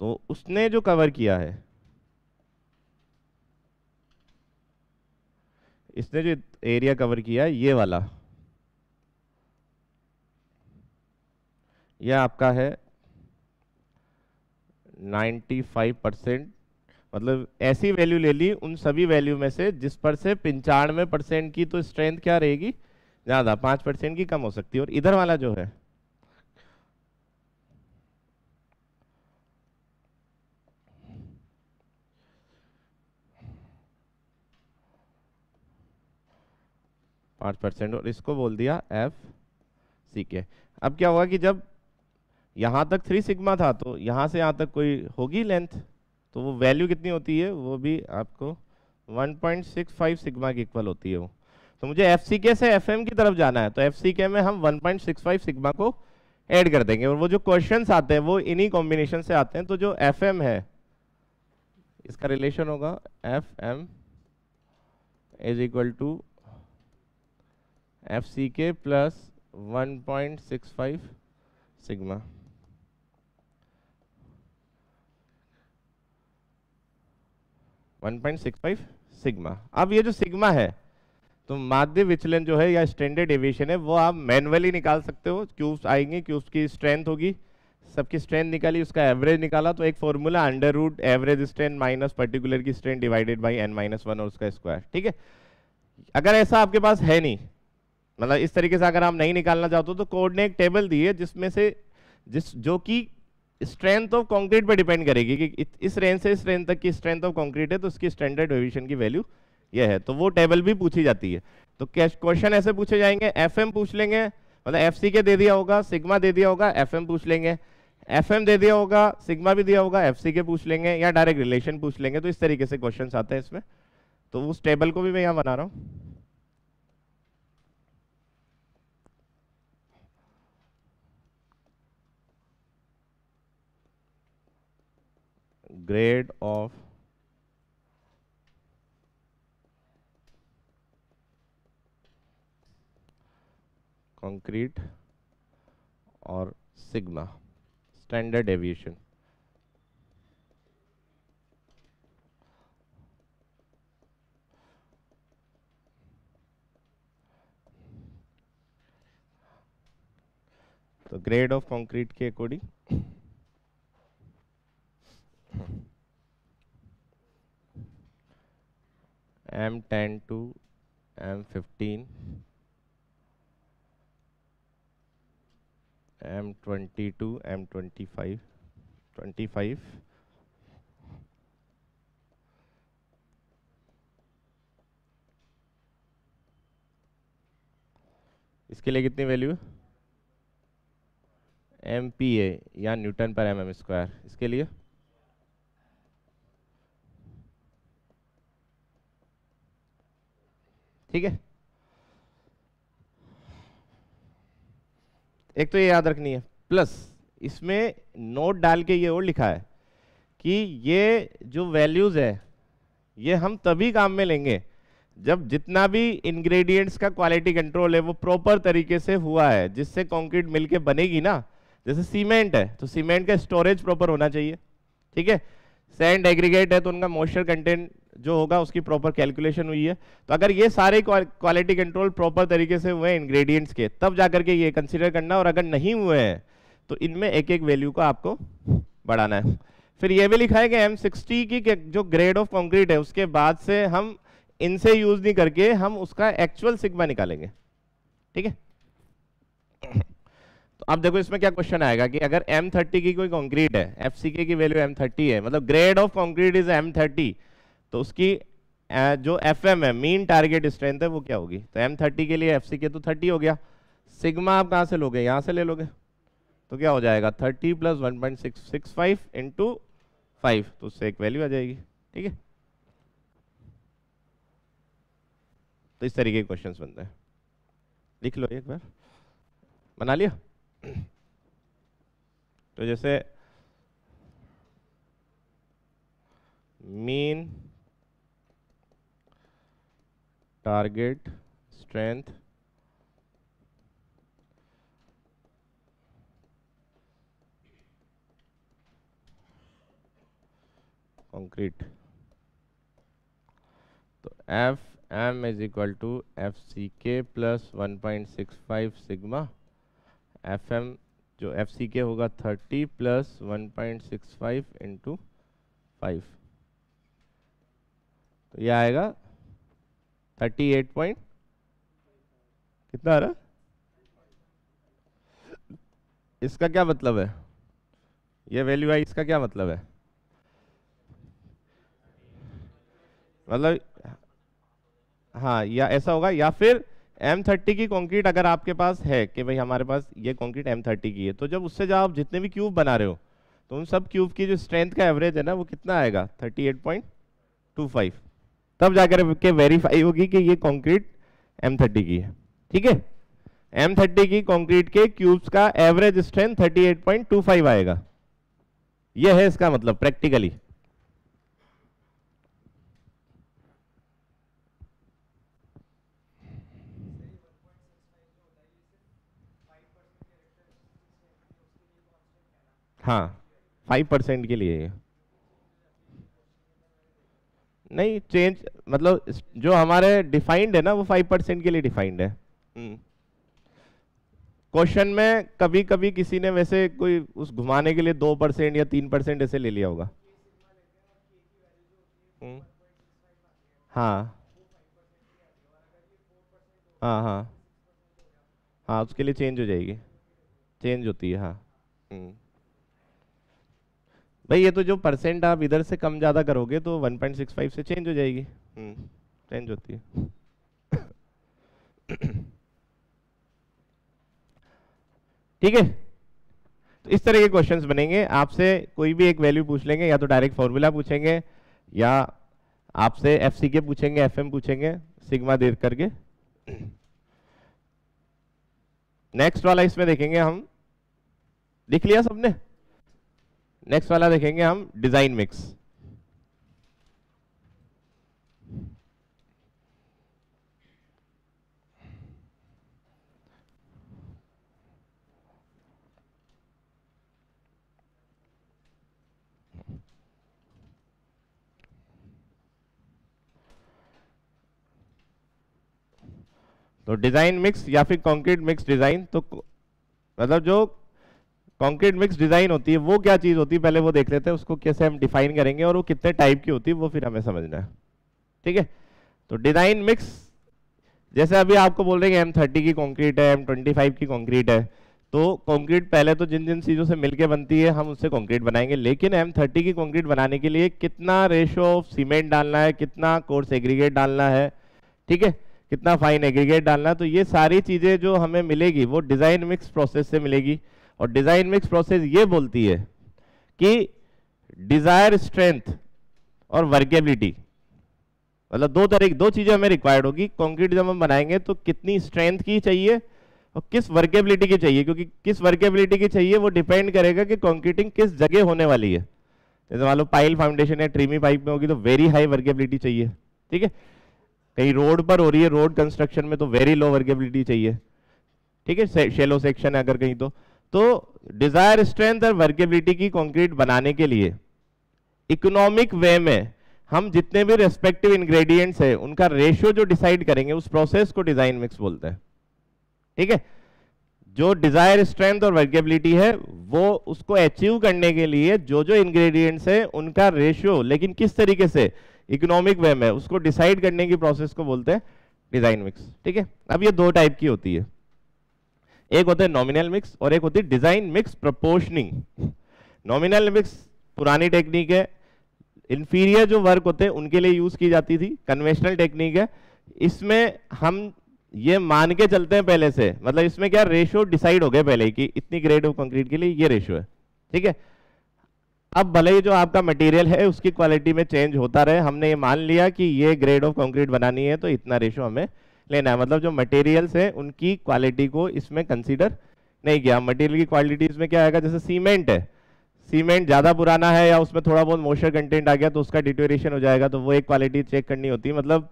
Speaker 1: तो उसने जो कवर किया है, इसने जो एरिया कवर किया है ये वाला, यह आपका है 95%। मतलब ऐसी वैल्यू ले ली उन सभी वैल्यू में से जिस पर से 95% की तो स्ट्रेंथ क्या रहेगी, ज़्यादा, 5% की कम हो सकती है। और इधर वाला जो है, पाँच परसेंट, और इसको बोल दिया एफ सी के। अब क्या होगा कि जब यहाँ तक 3 सिग्मा था, तो यहाँ से यहाँ तक कोई होगी लेंथ, तो वो वैल्यू कितनी होती है, वो भी आपको 1.65 सिग्मा की इक्वल होती है वो। तो मुझे एफ सी के से एफ एम की तरफ जाना है, तो एफ सी के में हम 1.65 सिग्मा को ऐड कर देंगे, और वो जो क्वेश्चंस आते हैं वो इन्हीं कॉम्बिनेशन से आते हैं। तो जो एफ एम है, इसका रिलेशन होगा F M is equal to F C K plus 1.65 sigma. One point six five sigma. अब ये जो सिग्मा है, तो माध्य विचलन जो है या स्टैंडर्ड डेविएशन है, वो आप मैन्युअली निकाल सकते हो। क्यूब्स आएंगे, क्यूब्स की स्ट्रेंथ होगी, सबकी स्ट्रेंथ निकाली, उसका एवरेज निकाला, तो एक formula under root average strength minus particular की स्ट्रेंथ डिवाइडेड बाई n-1 और उसका स्क्वायर, ठीक है। अगर ऐसा आपके पास है नहीं, मतलब इस तरीके से अगर आप नहीं निकालना चाहते हो, तो कोड ने एक टेबल दी है जिसमें से जो कि स्ट्रेंथ ऑफ कंक्रीट पे डिपेंड करेगी कि इस रेंज से इस रेंज तक की स्ट्रेंथ ऑफ कंक्रीट है, तो उसकी स्टैंडर्ड डेविएशन की वैल्यू ये है। तो वो टेबल भी पूछी जाती है। तो क्वेश्चन ऐसे पूछे जाएंगे, एफएम पूछ लेंगे, मतलब एफसी के दे दिया होगा, सिग्मा दे दिया होगा, एफएम पूछ लेंगे, एफएम दे दिया होगा, सिग्मा भी दिया होगा, एफसी के पूछ लेंगे, या डायरेक्ट रिलेशन पूछ लेंगे। तो इस तरीके से क्वेश्चन आते हैं इसमें। तो उस टेबल को भी मैं यहाँ बना रहा हूँ। ग्रेड ऑफ कंक्रीट और सिग्मा, स्टैंडर्ड डेविएशन। तो ग्रेड ऑफ कंक्रीट के according M10 to M15, M20 to M25, 25, इसके लिए कितनी वैल्यू है? MPa या न्यूटन पर mm स्क्वायर। इसके लिए ठीक है। एक तो ये याद रखनी है, प्लस इसमें नोट डाल के ये और लिखा है कि ये जो वैल्यूज है ये हम तभी काम में लेंगे जब जितना भी इंग्रेडिएंट्स का क्वालिटी कंट्रोल है वो प्रॉपर तरीके से हुआ है, जिससे कंक्रीट मिलके बनेगी ना। जैसे सीमेंट है तो सीमेंट का स्टोरेज प्रॉपर होना चाहिए, ठीक है। सैंड एग्रीगेट है तो उनका मॉइस्चर कंटेंट जो होगा उसकी प्रॉपर कैलकुलेशन हुई है। तो अगर ये सारे क्वालिटी कंट्रोल प्रॉपर तरीके से हुए इंग्रेडिएंट्स के, तब जाकर के ये कंसीडर करना। और अगर नहीं हुए हैं तो इनमें एक एक वैल्यू को आपको बढ़ाना है। फिर ये भी लिखा है कि M60 की जो ग्रेड ऑफ कंक्रीट है उसके बाद से हम इनसे यूज नहीं करके हम उसका एक्चुअल सिग्मा निकालेंगे, ठीक है। तो अब देखो इसमें क्या क्वेश्चन आएगा कि अगर M30 की कोई कंक्रीट है, FCK की वैल्यू M30 है, मतलब grade of concrete is M30, तो उसकी जो FM है, मीन टारगेट स्ट्रेंथ है, वो क्या होगी? तो M30 के लिए FCK तो 30 हो गया, सिग्मा आप कहां से लोगे? यहां से ले लोगे। तो क्या हो जाएगा? 30 प्लस 1.665 इंटू 5, तो उससे एक वैल्यू आ जाएगी, ठीक है। तो इस तरीके के क्वेश्चंस बनते हैं, लिख लो एक बार। बना लिया? तो जैसे मीन टारगेट स्ट्रेंथ कंक्रीट, तो F M is equal to FCK plus 1.65 sigma. FM जो FCK होगा 30 प्लस 1.65 इंटू 5, तो यह आएगा 38 पॉइंट कितना आ रहा? इसका क्या मतलब है? ये वैल्यू आई, इसका क्या मतलब है? मतलब हाँ, या ऐसा होगा, या फिर M30 की कंक्रीट अगर आपके पास है कि भाई हमारे पास ये कंक्रीट M30 की है, तो जब उससे जब आप जितने भी क्यूब बना रहे हो तो उन सब क्यूब की जो स्ट्रेंथ का एवरेज है ना वो कितना आएगा? 38.25, तब जाकर के वेरीफाई होगी कि ये कंक्रीट M30 की है, ठीक है। M30 की कंक्रीट के क्यूब्स का एवरेज स्ट्रेंथ 38.25 आएगा, यह है इसका मतलब प्रैक्टिकली। हाँ, 5% के लिए नहीं चेंज, मतलब जो हमारे डिफाइंड है ना वो 5% के लिए डिफाइंड है। क्वेश्चन में कभी कभी किसी ने वैसे कोई उस घुमाने के लिए 2% या 3% ऐसे ले लिया होगा। हम्म, हाँ हाँ हाँ हाँ, उसके लिए चेंज हो जाएगी, चेंज होती है, हाँ। हम्म, भाई ये तो जो परसेंट आप इधर से कम ज्यादा करोगे तो 1.65 से चेंज हो जाएगी। चेंज होती है। ठीक है। तो इस तरह के क्वेश्चंस बनेंगे, आपसे कोई भी एक वैल्यू पूछ लेंगे, या तो डायरेक्ट फॉर्मूला पूछेंगे या आपसे FCK पूछेंगे, FM पूछेंगे, सिग्मा दे करके। नेक्स्ट वाला इसमें देखेंगे हम, लिख लिया सबने? नेक्स्ट वाला देखेंगे हम डिजाइन मिक्स। तो डिजाइन मिक्स या फिर कंक्रीट मिक्स डिजाइन, तो मतलब जो कंक्रीट मिक्स डिजाइन होती है वो क्या चीज होती है पहले वो देख लेते हैं, उसको कैसे हम डिफाइन करेंगे और वो कितने टाइप की होती है वो फिर हमें समझना है। ठीक है, तो डिजाइन मिक्स जैसे अभी आपको बोल रहे हैं M30 की कंक्रीट है, M25 की कंक्रीट है, तो कंक्रीट पहले तो जिन जिन चीज़ों से मिलके बनती है हम उससे कंक्रीट बनाएंगे, लेकिन M30 की कंक्रीट बनाने के लिए कितना रेशो ऑफ सीमेंट डालना है, कितना कोर्स एग्रीगेट डालना है, ठीक है, कितना फाइन एग्रीगेट डालना है, तो ये सारी चीज़ें जो हमें मिलेगी वो डिज़ाइन मिक्स प्रोसेस से मिलेगी। और डिज़ाइन मिक्स प्रोसेस ये बोलती है कि डिज़ायर स्ट्रेंथ और वर्केबिलिटी, मतलब दो चीज़ें हमें रिक्वायर्ड होगी। कंक्रीट जब हम बनाएंगे तो कितनी स्ट्रेंथ की चाहिए और किस वर्केबिलिटी की चाहिए, क्योंकि किस वर्केबिलिटी की चाहिए वो डिपेंड करेगा कि कंक्रीटिंग किस जगह होने वाली है। जैसे मान लो पाइल फाउंडेशन या ट्रीमी पाइप में होगी तो वेरी हाई वर्केबिलिटी चाहिए, ठीक है, कहीं रोड पर हो रही है, रोड कंस्ट्रक्शन में तो वेरी लो वर्केबिलिटी चाहिए, ठीक है, शेलो सेक्शन है अगर कहीं तो डिजायर स्ट्रेंथ और वर्केबिलिटी की कंक्रीट बनाने के लिए इकोनॉमिक वे में हम जितने भी रेस्पेक्टिव इंग्रेडिएंट्स है उनका रेशियो जो डिसाइड करेंगे उस प्रोसेस को डिजाइन मिक्स बोलते हैं। ठीक है, जो डिजायर स्ट्रेंथ और वर्केबिलिटी है वो उसको अचीव करने के लिए जो जो इंग्रेडिएंट्स है उनका रेशियो, लेकिन किस तरीके से, इकोनॉमिक वे में, उसको डिसाइड करने की प्रोसेस को बोलते हैं डिजाइन मिक्स। ठीक है, अब ये दो टाइप की होती है, एक होता है नॉमिनल मिक्स और एक होती है डिजाइन मिक्स प्रोपोर्शनिंग। नॉमिनल मिक्स पुरानी टेक्निक है, इंफीरियर जो वर्क होते हैं उनके लिए यूज की जाती थी, कन्वेंशनल टेक्निक है। इसमें हम ये मान के चलते हैं पहले से, मतलब इसमें क्या रेशियो डिसाइड हो गए पहले ही कि इतनी ग्रेड ऑफ कंक्रीट के लिए ये रेशियो है। ठीक है, अब भले ही जो आपका मटेरियल है उसकी क्वालिटी में चेंज होता रहे, हमने ये मान लिया कि ये ग्रेड ऑफ कंक्रीट बनानी है तो इतना रेशियो हमें लेना है, मतलब जो मटेरियल्स है उनकी क्वालिटी को इसमें कंसीडर नहीं किया। मटेरियल की क्वालिटी इसमें क्या आएगा, जैसे सीमेंट है, सीमेंट ज़्यादा पुराना है या उसमें थोड़ा बहुत मॉइस्चर कंटेंट आ गया तो उसका डिटोरेशन हो जाएगा, तो वो एक क्वालिटी चेक करनी होती है। मतलब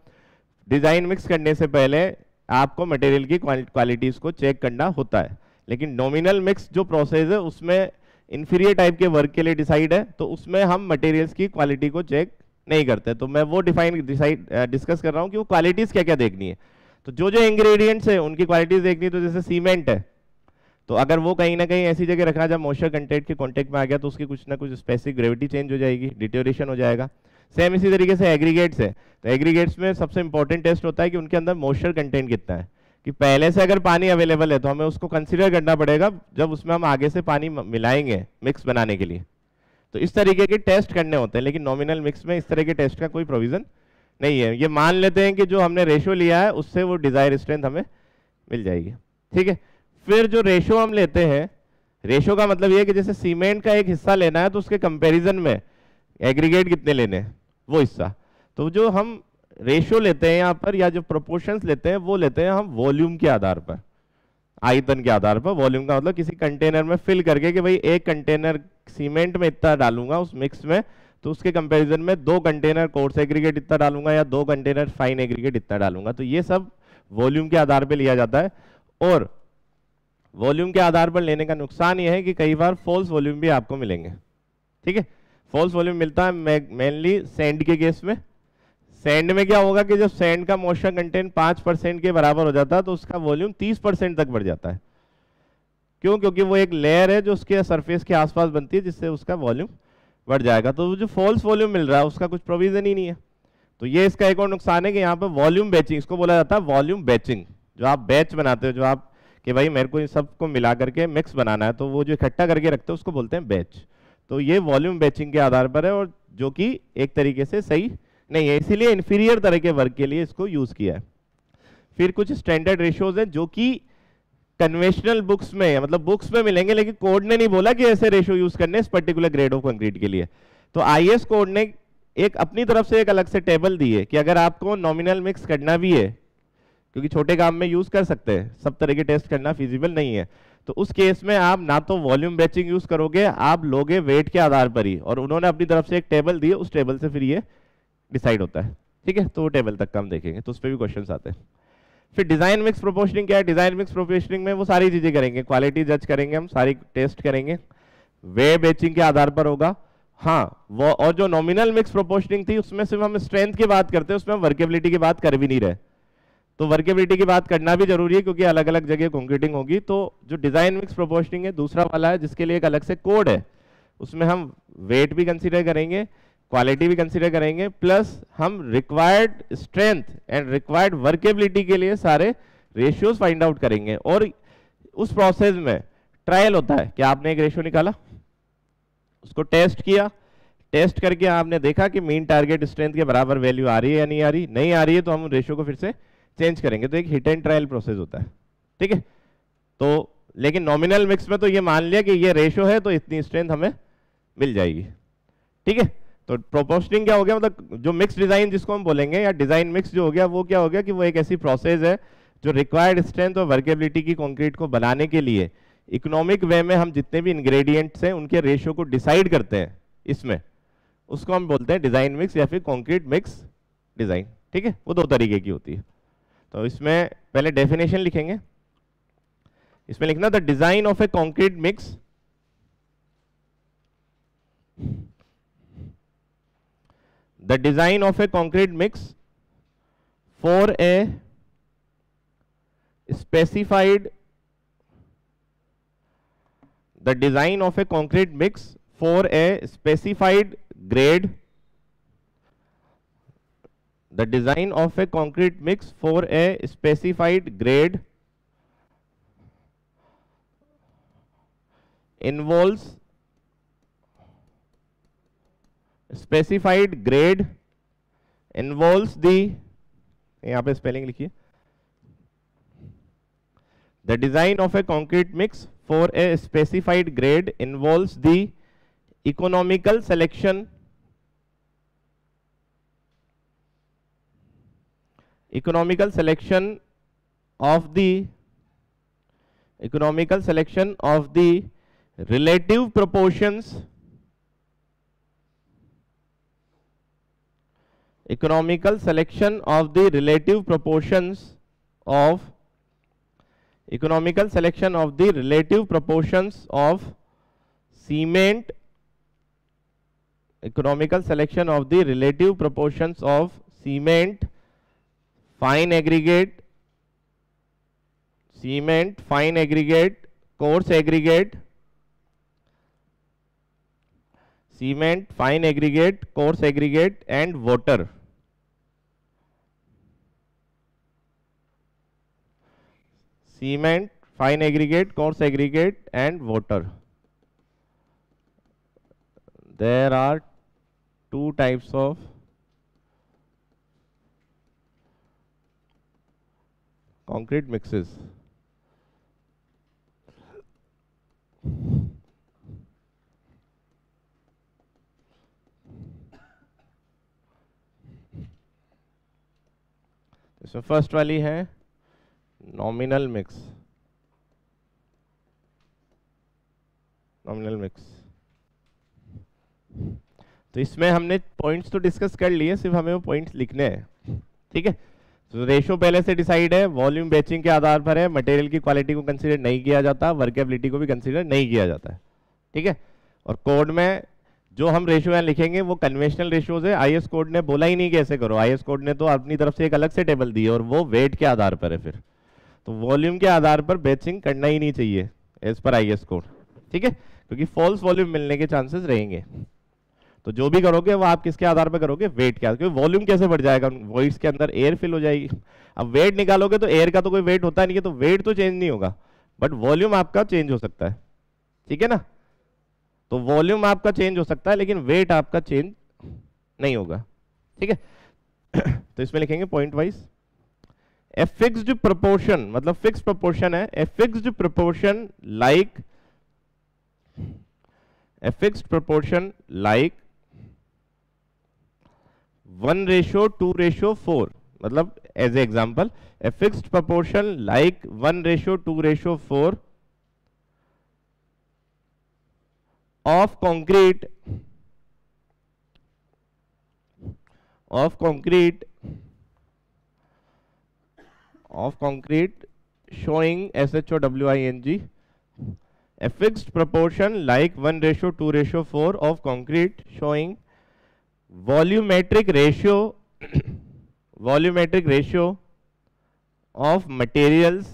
Speaker 1: डिज़ाइन मिक्स करने से पहले आपको मटेरियल की क्वालिटीज़ को चेक करना होता है। लेकिन नॉमिनल मिक्स जो प्रोसेस है उसमें इंफीरियर टाइप के वर्क के लिए डिसाइड है, तो उसमें हम मटेरियल्स की क्वालिटी को चेक नहीं करते। तो मैं वो डिस्कस कर रहा हूँ कि वो क्वालिटीज़ क्या क्या देखनी है। तो जो जो इंग्रेडिएंट्स है उनकी क्वालिटीज़ देखनी है, तो जैसे सीमेंट है तो अगर वो कहीं ना कहीं ऐसी जगह रखा जब मॉइस्चर कंटेंट के कांटेक्ट में आ गया तो उसकी कुछ ना कुछ स्पेसिफिक ग्रेविटी चेंज हो जाएगी, डिटोरेशन हो जाएगा। सेम इसी तरीके से एग्रीगेट्स है, तो एग्रीगेट्स में सबसे इंपॉर्टेंट टेस्ट होता है कि उनके अंदर मॉइस्चर कंटेंट कितना है, कि पहले से अगर पानी अवेलेबल है तो हमें उसको कंसिडर करना पड़ेगा जब उसमें हम आगे से पानी मिलाएंगे मिक्स बनाने के लिए। तो इस तरीके के टेस्ट करने होते हैं, लेकिन नॉमिनल मिक्स में इस तरह के टेस्ट का कोई प्रोविजन नहीं है। ये मान लेते हैं कि जो हमने रेशो लिया है उससे वो डिजायर स्ट्रेंथ हमें मिल जाएगी। ठीक है, फिर जो रेशो हम लेते हैं, रेशो का मतलब ये है कि जैसे सीमेंट का एक हिस्सा लेना है तो उसके कंपैरिजन में एग्रीगेट कितने लेने हैं वो हिस्सा, तो जो हम रेशो लेते हैं यहाँ पर या जो प्रोपोर्शंस लेते हैं वो लेते हैं हम वॉल्यूम के आधार पर, आयतन के आधार पर। वॉल्यूम का मतलब किसी कंटेनर में फिल करके कि भाई एक कंटेनर सीमेंट में इतना डालूंगा उस मिक्स में, तो उसके कंपैरिजन में 2 कंटेनर कोर्स एग्रीगेट इतना डालूंगा या 2 कंटेनर फाइन एग्रीगेट इतना डालूंगा। तो ये सब वॉल्यूम के आधार पर लिया जाता है। और वॉल्यूम के आधार पर लेने का नुकसान ये है कि कई बार फॉल्स वॉल्यूम भी आपको मिलेंगे। ठीक है, फॉल्स वॉल्यूम मिलता है मेनली सैंड के केस में। सैंड में क्या होगा कि जब सैंड का मॉइस्चर कंटेंट 5% के बराबर हो जाता है तो उसका वॉल्यूम 30% तक बढ़ जाता है। क्यों? क्योंकि वो एक लेयर है जो उसके सरफेस के आसपास बनती है जिससे उसका वॉल्यूम बढ़ जाएगा। तो जो फॉल्स वॉल्यूम मिल रहा है उसका कुछ प्रोविजन ही नहीं है। तो ये इसका एक और नुकसान है कि यहाँ पर वॉल्यूम बैचिंग, इसको बोला जाता है वॉल्यूम बैचिंग। जो आप बैच बनाते हो, जो आप कि भाई मेरे को इन सबको मिला करके मिक्स बनाना है, तो वो जो इकट्ठा करके रखते हैं उसको बोलते हैं बैच। तो ये वॉल्यूम बैचिंग के आधार पर है और जो कि एक तरीके से सही नहीं है, इसीलिए इंफीरियर तरह के वर्क के लिए इसको यूज किया है। फिर कुछ स्टैंडर्ड रेशियोज हैं जो कि कन्वेंशनल बुक्स में, मतलब बुक्स में मिलेंगे, लेकिन कोड ने नहीं बोला कि ऐसे रेशियो यूज करने इस पर्टिकुलर ग्रेड ऑफ कंक्रीट के लिए। तो आईएस कोड ने एक अपनी तरफ से एक अलग से टेबल दी है कि अगर आपको नॉमिनल मिक्स करना भी है, क्योंकि छोटे काम में यूज कर सकते हैं, सब तरह के टेस्ट करना फिजिबल नहीं है, तो उस केस में आप ना तो वॉल्यूम बैचिंग यूज करोगे, आप लोगे वेट के आधार पर ही, और उन्होंने अपनी तरफ से एक टेबल दी है, उस टेबल से फिर ये डिसाइड होता है। ठीक है, तो वो टेबल तक का हम देखेंगे, तो उस पर भी क्वेश्चन आते हैं। फिर डिजाइन मिक्स प्रोपोर्शनिंग क्या है? डिजाइन मिक्स प्रोपोर्शनिंग में वो सारी चीजें करेंगे, क्वालिटी जज करेंगे, हम सारी टेस्ट करेंगे, वे बैचिंग के आधार पर होगा। हाँ, वो और जो नॉमिनल मिक्स प्रोपोर्शनिंग थी उसमें सिर्फ हम स्ट्रेंथ की बात करते हैं, उसमें हम वर्केबिलिटी की बात कर भी नहीं रहे। तो वर्केबिलिटी की बात करना भी जरूरी है क्योंकि अलग अलग जगह कंक्रीटिंग होगी। तो जो डिजाइन मिक्स प्रोपोर्शनिंग है दूसरा वाला है, जिसके लिए एक अलग से कोड है, उसमें हम वेट भी कंसीडर करेंगे, क्वालिटी भी कंसीडर करेंगे, प्लस हम required strength and required workability के लिए सारे रेशियोज फाइंड आउट करेंगे। और उस प्रोसेस में ट्रायल होता है कि आपने एक रेशियो निकाला, उसको टेस्ट किया, टेस्ट करके आपने देखा कि मीन टारगेट स्ट्रेंथ के बराबर वैल्यू आ रही है या नहीं आ रही, नहीं आ रही है तो हम रेशियो को फिर से चेंज करेंगे। तो एक हिट एंड ट्रायल प्रोसेस होता है, ठीक है। तो लेकिन नॉमिनल मिक्स में तो ये मान लिया कि ये रेशियो है तो इतनी स्ट्रेंथ हमें मिल जाएगी, ठीक है। तो प्रोपोर्शनिंग क्या हो गया, मतलब जो मिक्स डिजाइन जिसको हम बोलेंगे या डिजाइन मिक्स जो हो गया, वो क्या हो गया कि वो एक ऐसी प्रोसेस है जो रिक्वायर्ड स्ट्रेंथ और वर्केबिलिटी की कंक्रीट को बनाने के लिए इकोनॉमिक वे में हम जितने भी इंग्रेडिएंट्स हैं उनके रेशियो को डिसाइड करते हैं इसमें, उसको हम बोलते हैं डिजाइन मिक्स या फिर कंक्रीट मिक्स डिजाइन, ठीक है। वो दो तरीके की होती है। तो इसमें पहले डेफिनेशन लिखेंगे, इसमें लिखना the design of A concrete mix the design of a concrete mix for a specified the design of a concrete mix for a specified grade the design of a concrete mix for a specified grade involves specified grade involves the, यहाँ पे स्पेलिंग लिखिए, the design of a concrete mix for a specified grade involves the economical selection of the relative proportions of cement fine aggregate, coarse aggregate, and water. Cement, fine aggregate, coarse aggregate, and water. There are two types of concrete mixes. इसमें फर्स्ट वाली है नॉमिनल मिक्स। तो इसमें हमने पॉइंट्स तो डिस्कस कर लिए, सिर्फ हमें वो पॉइंट्स लिखने हैं, ठीक है। तो रेशो पहले से डिसाइड है, वॉल्यूम बैचिंग के आधार पर है, मटेरियल की क्वालिटी को कंसीडर नहीं किया जाता, वर्केबिलिटी को भी कंसीडर नहीं किया जाता है, ठीक है। और कोड में जो हम रेशियो यहाँ लिखेंगे वो कन्वेंशनल रेशियोज है, आईएस कोड ने बोला ही नहीं कि ऐसे करो, आईएस कोड ने तो अपनी तरफ से एक अलग से टेबल दी है और वो वेट के आधार पर है। फिर तो वॉल्यूम के आधार पर बैचिंग करना ही नहीं चाहिए एज पर आईएस कोड, ठीक है, क्योंकि फॉल्स वॉल्यूम मिलने के चांसेस रहेंगे। तो जो भी करोगे वो आप किसके आधार पर करोगे, वेट के आधार, क्योंकि वॉल्यूम कैसे बढ़ जाएगा, वॉइड्स के अंदर एयर फिल हो जाएगी। अब वेट निकालोगे तो एयर का तो कोई वेट होता नहीं है, तो वेट तो चेंज नहीं होगा, बट वॉल्यूम आपका चेंज हो सकता है, ठीक है ना। तो वॉल्यूम आपका चेंज हो सकता है लेकिन वेट आपका चेंज नहीं होगा, ठीक है। तो इसमें लिखेंगे point wise, a fixed proportion, मतलब फिक्स प्रोपोर्शन है, ए फिक्स्ड प्रोपोर्शन लाइक 1:2:4, मतलब as a example a fixed proportion like 1:2:4 of concrete showing SHOWING, a fixed proportion like 1:2:4 of concrete showing volumetric ratio of materials,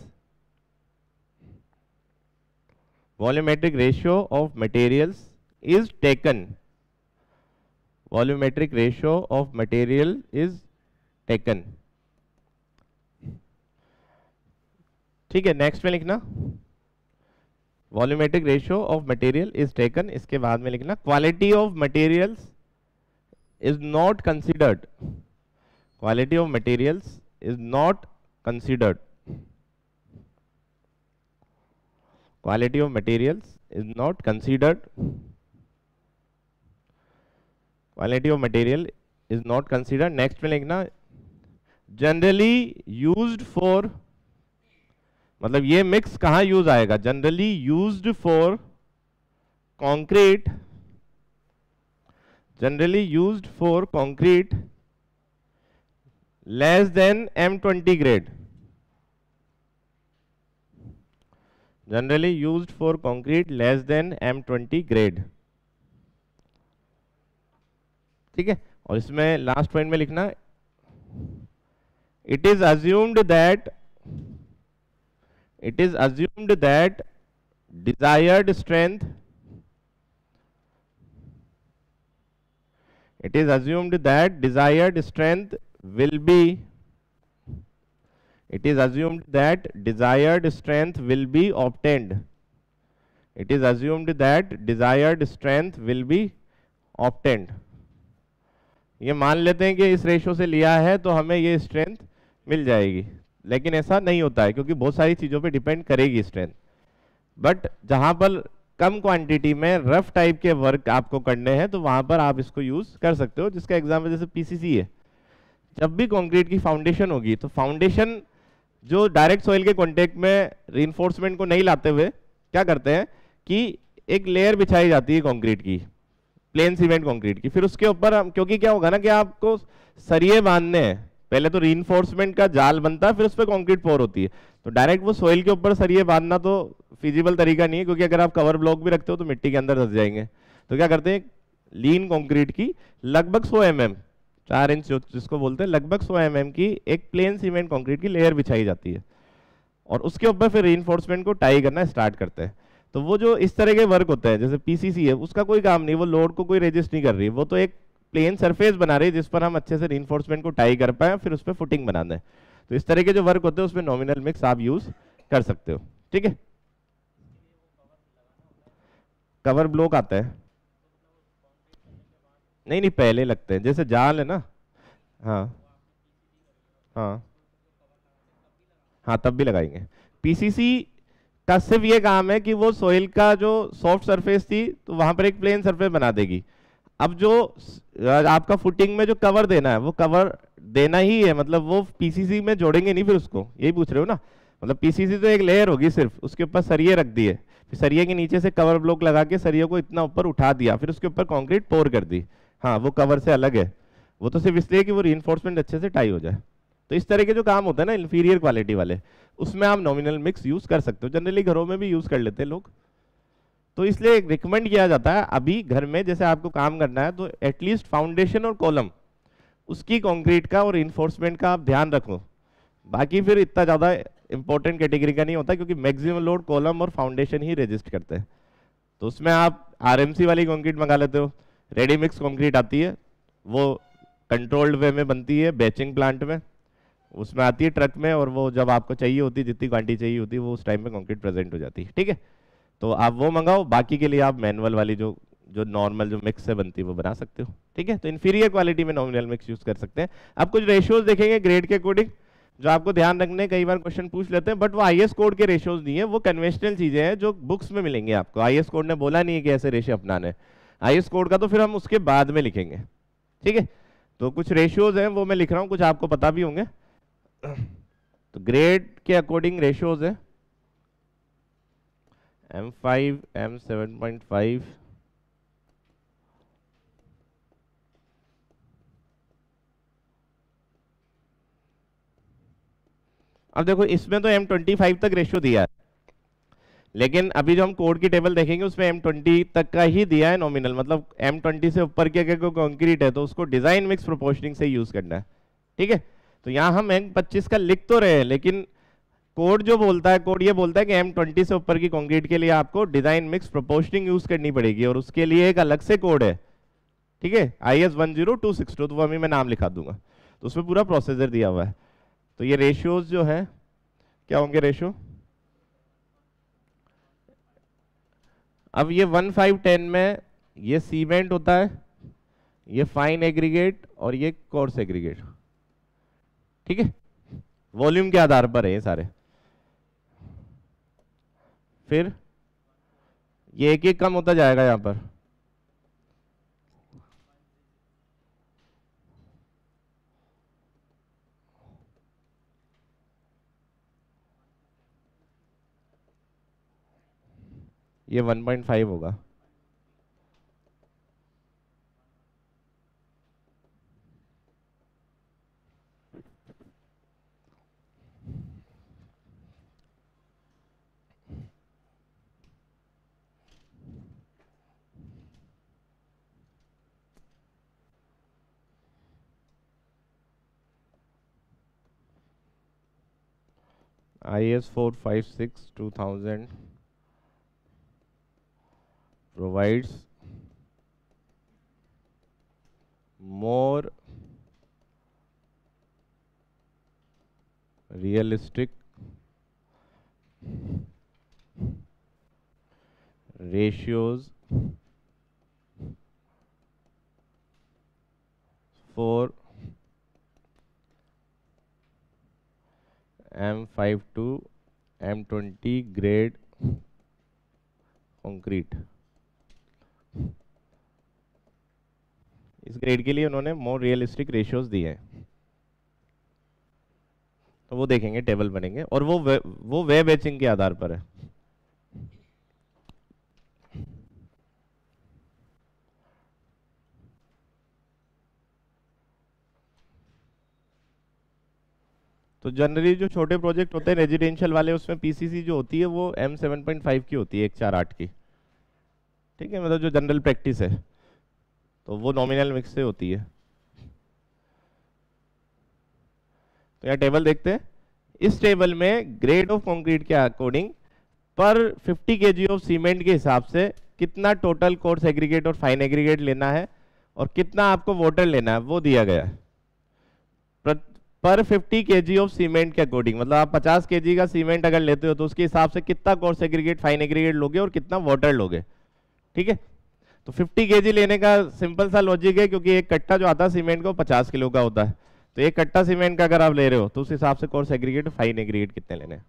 Speaker 1: volumetric ratio of materials is taken, volumetric ratio of material is taken. ठीक है, नेक्स्ट में लिखना volumetric ratio of material is taken, इसके बाद में लिखना quality of materials is not considered, quality of materials is not considered, quality of materials is not considered, quality of material is not considered. Next में लिखना जनरली यूज्ड फॉर, मतलब ये मिक्स कहां यूज आएगा, generally used for concrete, generally used for concrete less than M20 grade, generally used for concrete less than M20 grade. ठीक है, और इसमें लास्ट पॉइंट में लिखना it is assumed that, it is assumed that desired strength, it is assumed that desired strength will be, it is assumed that desired strength will be obtained, it is assumed that desired strength will be obtained। ये मान लेते हैं कि इस रेशो से लिया है तो हमें ये स्ट्रेंथ मिल जाएगी, लेकिन ऐसा नहीं होता है क्योंकि बहुत सारी चीज़ों पे डिपेंड करेगी स्ट्रेंथ। बट जहाँ पर कम क्वांटिटी में रफ टाइप के वर्क आपको करने हैं तो वहाँ पर आप इसको यूज़ कर सकते हो, जिसका एग्जाम्पल जैसे पीसीसी है। जब भी कंक्रीट की फाउंडेशन होगी तो फाउंडेशन जो डायरेक्ट सॉइल के कॉन्टेक्ट में रीइंफोर्समेंट को नहीं लाते हुए क्या करते हैं कि एक लेयर बिछाई जाती है कंक्रीट की, प्लेन सीमेंट कंक्रीट की, फिर उसके ऊपर हम, क्योंकि क्या होगा ना कि आपको सरिये बांधने हैं, पहले तो रीइंफोर्समेंट का जाल बनता है फिर उस पर कंक्रीट पोर होती है, तो डायरेक्ट वो सॉइल के ऊपर सरिये बांधना तो फिजिबल तरीका नहीं है, क्योंकि अगर आप कवर ब्लॉक भी रखते हो तो मिट्टी के अंदर धंस जाएंगे। तो क्या करते हैं, लीन कंक्रीट की लगभग 100 mm, 4 इंच जिसको बोलते हैं, लगभग 100 mm की एक प्लेन सीमेंट कंक्रीट की लेयर बिछाई जाती है और उसके ऊपर फिर रीइंफोर्समेंट को टाई करना स्टार्ट करते हैं। तो वो जो इस तरह के वर्क होते हैं जैसे पीसीसी है, उसका कोई काम नहीं, वो लोड को कोई रेजिस्ट नहीं कर रही, वो तो एक प्लेन सरफेस बना रही है जिस पर हम अच्छे से रीइंफोर्समेंट को टाई कर पाए, फिर उस पर फुटिंग बना दें। तो इस तरह के जो वर्क होते हैं उसमें नॉमिनल मिक्स आप यूज कर सकते हो। ठीक है, कवर ब्लॉक आता है, नहीं नहीं पहले लगते हैं, जैसे जाल है ना, हाँ हाँ हाँ तब भी लगाएंगे। पीसीसी का सिर्फ ये काम है कि वो सॉइल का जो सॉफ्ट सरफेस थी तो वहां पर एक प्लेन सरफेस बना देगी। अब जो आपका फुटिंग में जो कवर देना है वो कवर देना ही है, मतलब वो पीसीसी में जोड़ेंगे नहीं, फिर उसको यही पूछ रहे हो ना, मतलब पीसीसी तो एक लेयर होगी सिर्फ, उसके ऊपर सरिये रख दिए, फिर सरिये के नीचे से कवर ब्लॉक लगा के सरिये को इतना ऊपर उठा दिया, फिर उसके ऊपर कंक्रीट पोर कर दी। हाँ वो कवर से अलग है, वो तो सिर्फ इसलिए कि वो रीइंफोर्समेंट अच्छे से टाई हो जाए। तो इस तरह के जो काम होता है ना इंफीरियर क्वालिटी वाले, उसमें आप नॉमिनल मिक्स यूज कर सकते हो, जनरली घरों में भी यूज कर लेते हैं लोग। तो इसलिए रिकमेंड किया जाता है अभी घर में जैसे आपको काम करना है तो एटलीस्ट फाउंडेशन और कॉलम उसकी कंक्रीट का और इन्फोर्समेंट का आप ध्यान रखो, बाकी फिर इतना ज़्यादा इंपॉर्टेंट कैटेगरी का नहीं होता क्योंकि मैक्सिमम लोड कॉलम और फाउंडेशन ही रजिस्ट करते हैं। तो उसमें आप आरएमसी वाली कंक्रीट मंगा लेते हो, रेडी मिक्स कंक्रीट आती है, वो कंट्रोल्ड वे में बनती है बैचिंग प्लांट में, उसमें आती है ट्रक में, और वो जब आपको चाहिए होती है जितनी क्वांटिटी चाहिए होती है वो उस टाइम में कंक्रीट प्रेजेंट हो जाती है। ठीक है, तो आप वो मंगाओ, बाकी के लिए आप मैनुअल वाली जो नॉर्मल जो मिक्स से बनती है वो बना सकते हो। ठीक है, तो इन्फीरियर क्वालिटी में नॉमिनल मिक्स यूज कर सकते हैं। अब कुछ रेशियोज देखेंगे ग्रेड के अकॉर्डिंग जो आपको ध्यान रखने, कई बार क्वेश्चन पूछ लेते हैं, बट वो आईएस कोड के रेशियोज नहीं है, वो कन्वेंशनल चीजें हैं जो बुक्स में मिलेंगे आपको। आईएस कोड ने बोला नहीं है कि ऐसे रेशियो अपनाने, आईएस कोड का तो फिर हम उसके बाद में लिखेंगे। ठीक है, तो कुछ रेशियोज हैं वो मैं लिख रहा हूँ, कुछ आपको पता भी होंगे। तो ग्रेड के अकॉर्डिंग रेशियोज है M5, M7.5, अब देखो इसमें तो M25 तक रेशियो दिया है, लेकिन अभी जो हम कोड की टेबल देखेंगे उसमें M20 तक का ही दिया है नॉमिनल, मतलब M20 से ऊपर की अगर कोई कंक्रीट है तो उसको डिजाइन मिक्स प्रोपोर्शनिंग से यूज करना है। ठीक है, तो यहाँ हम M25 का लिख तो रहे हैं, लेकिन कोड जो बोलता है, कोड ये बोलता है कि M20 से ऊपर की कंक्रीट के लिए आपको डिजाइन मिक्स प्रोपोर्शनिंग यूज करनी पड़ेगी, और उसके लिए एक अलग से कोड है, ठीक है, IS 10262, तो वो अभी मैं नाम लिखा दूंगा, तो उसमें पूरा प्रोसीजर दिया हुआ है। तो ये रेशियोज जो है क्या होंगे रेशियो, अब ये 1:5:10 में ये सीमेंट होता है, ये फाइन एग्रीगेट और ये कोर्स एग्रीगेट, ठीक है, वॉल्यूम के आधार पर है ये सारे। फिर ये एक एक कम होता जाएगा यहां पर, ये 1.5 होगा। IS 456:2000 provides more realistic ratios for M5 to M20 grade concrete। इस ग्रेड के लिए उन्होंने मोर रियलिस्टिक रेशियोज दिए हैं, तो वो देखेंगे, टेबल बनेंगे, और वो वे बेचिंग के आधार पर है। तो जनरली जो छोटे प्रोजेक्ट होते हैं रेजिडेंशियल वाले, उसमें पीसीसी जो होती है वो M7.5 की होती है, 148 की, ठीक है, मतलब जो जनरल प्रैक्टिस है, तो वो नॉमिनल मिक्स से होती है। तो यहाँ टेबल देखते हैं, इस टेबल में ग्रेड ऑफ कंक्रीट के अकॉर्डिंग पर 50 केजी ऑफ सीमेंट के हिसाब से कितना टोटल कोर्स एग्रीगेट और फाइन एग्रीगेट लेना है, और कितना आपको वाटर लेना है वो दिया गया है। पर 50 केजी ऑफ सीमेंट के अकॉर्डिंग, मतलब आप 50 केजी का सीमेंट अगर लेते हो तो उसके हिसाब से कितना कोर्स एग्रीगेट फाइन एग्रीगेट लोगे और कितना वाटर लोगे, ठीक है। तो 50 केजी लेने का सिंपल सा लॉजिक है, क्योंकि एक कट्टा जो आता है सीमेंट को 50 किलो का होता है, तो एक कट्टा सीमेंट का अगर आप ले रहे हो तो उस हिसाब से कोर्स एग्रीगेट फाइन एग्रीगेट कितने लेने हैं।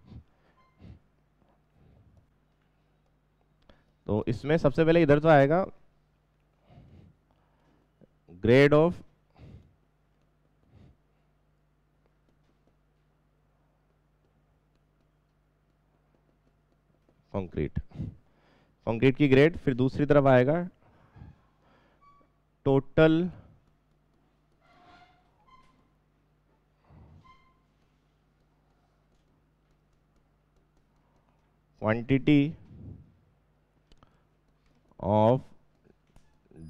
Speaker 1: तो इसमें सबसे पहले इधर तो आएगा ग्रेड ऑफ कंक्रीट, कंक्रीट की ग्रेड, फिर दूसरी तरफ आएगा total quantity of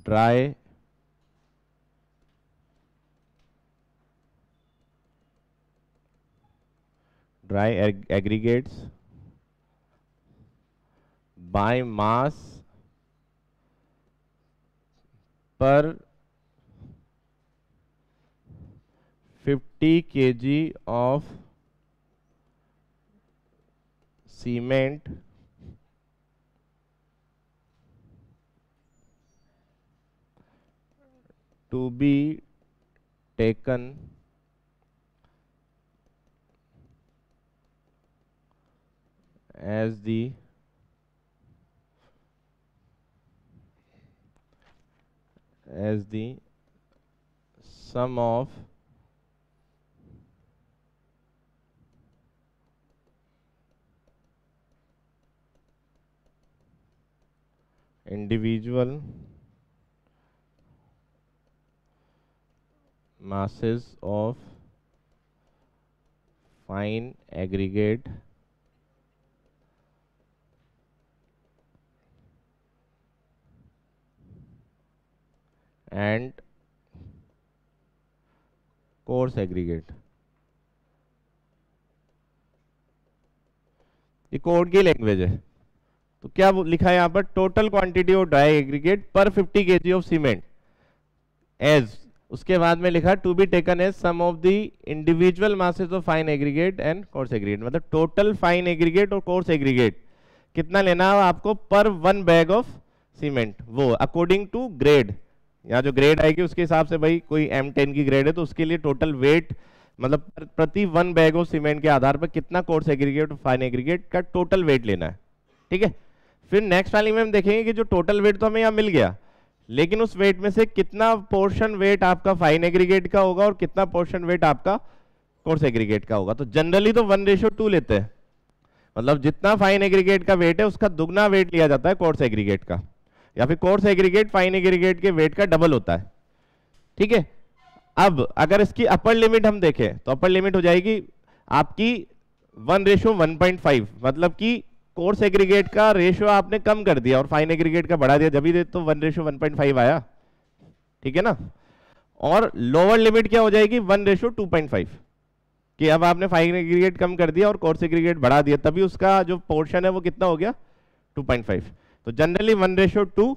Speaker 1: dry aggregates by mass per 50 kg of cement to be taken as the sum of individual masses of fine aggregate and coarse aggregate। ये कोड की लैंग्वेज है। तो क्या लिखा है यहाँ पर, total quantity of dry aggregate पर 50 केजी ऑफ सीमेंट एज, उसके बाद में लिखा to be taken as sum of the individual masses of fine aggregate and coarse aggregate, मतलब टोटल फाइन एग्रीगेट और कोर्स एग्रीगेट कितना लेना है आपको पर 1 बैग ऑफ सीमेंट, वो अकॉर्डिंग टू ग्रेड। यहाँ जो ग्रेड आएगी उसके हिसाब से, भाई कोई M10 की ग्रेड है तो उसके लिए टोटल वेट, मतलब प्रति 1 बैग ऑफ सीमेंट के आधार पर कितना कोर्स एग्रीगेट और फाइन एग्रीगेट का टोटल वेट लेना है। ठीक है, फिर नेक्स्ट वाली में हम देखेंगे कि जो टोटल वेट तो हमें यहाँ मिल गया, लेकिन उस वेट में से कितना पोर्शन वेट आपका फाइन एग्रीगेट का होगा और कितना पोर्शन वेट आपका कोर्स एग्रीगेट का होगा। तो जनरली तो 1:2 लेते हैं, मतलब जितना फाइन एग्रीगेट का वेट है उसका दुगना वेट लिया जाता है कोर्स एग्रीगेट का, या फिर कोर्स एग्रीगेट फाइन एग्रीगेट के वेट का डबल होता है। ठीक है, अब अगर इसकी अपर लिमिट हम देखें तो अपर लिमिट हो जाएगी आपकी 1:1.5, मतलब कि कोर्स एग्रीगेट का रेशियो आपने कम कर दिया और फाइन एग्रीगेट का बढ़ा दिया, जब भी तो 1:1.5 आया। ठीक है ना, और लोअर लिमिट क्या हो जाएगी 1:2.5, कि अब आपने फाइन एग्रीगेट कम कर दिया और कोर्स एग्रीगेट बढ़ा दिया, तभी उसका जो पोर्शन है वो कितना हो गया 2.5। तो जनरली 1:2,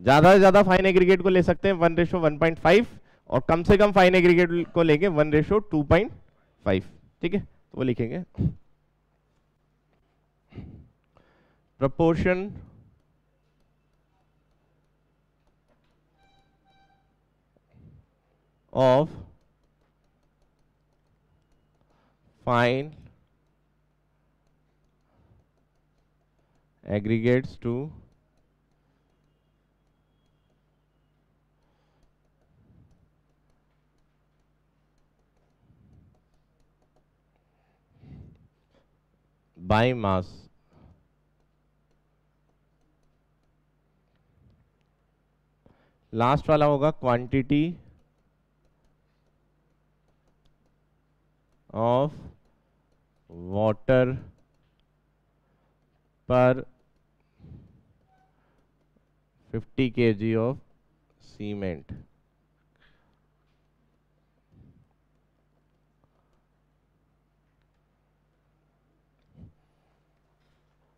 Speaker 1: ज्यादा से ज्यादा फाइन एग्रीगेट को ले सकते हैं 1:1.5, और कम से कम फाइन एग्रीगेट को लेंगे 1:2.5। ठीक है, तो वो लिखेंगे proportion of fine aggregates to by mass। Last वाला होगा क्वांटिटी ऑफ वाटर पर 50 kg ऑफ सीमेंट।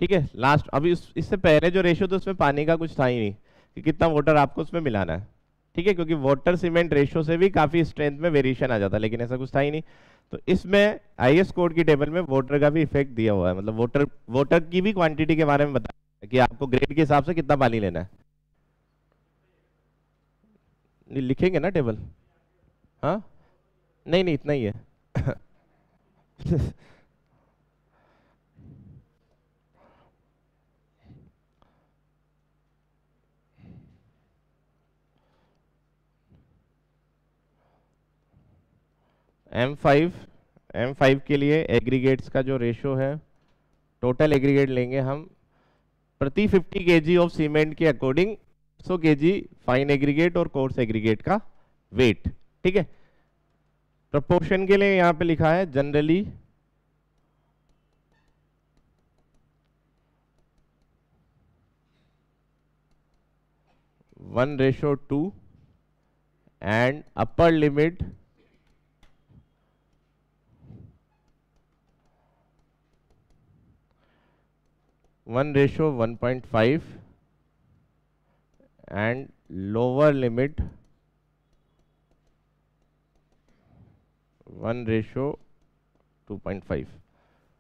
Speaker 1: ठीक है, लास्ट अभी इससे पहले जो रेशियो था उसमें पानी का कुछ था ही नहीं कि कितना वाटर आपको उसमें मिलाना है। ठीक है, क्योंकि वाटर सीमेंट रेशियो से भी काफी स्ट्रेंथ में वेरिएशन आ जाता है, लेकिन ऐसा कुछ था ही नहीं। तो इसमें IS कोड की टेबल में वाटर का भी इफेक्ट दिया हुआ है, मतलब वाटर की भी क्वांटिटी के बारे में बताया कि आपको ग्रेड के हिसाब से कितना पानी लेना है। लिखेंगे ना टेबल? हाँ, नहीं नहीं, इतना ही है। M5 के लिए एग्रीगेट्स का जो रेशियो है, टोटल एग्रीगेट लेंगे हम प्रति 50 kg ऑफ सीमेंट के अकॉर्डिंग 100 kg फाइन एग्रीगेट और कोर्स एग्रीगेट का वेट। ठीक है, प्रोपोर्शन के लिए यहां पे लिखा है generally one ratio 2 and upper limit 1:1.5 and lower limit 1:2.5।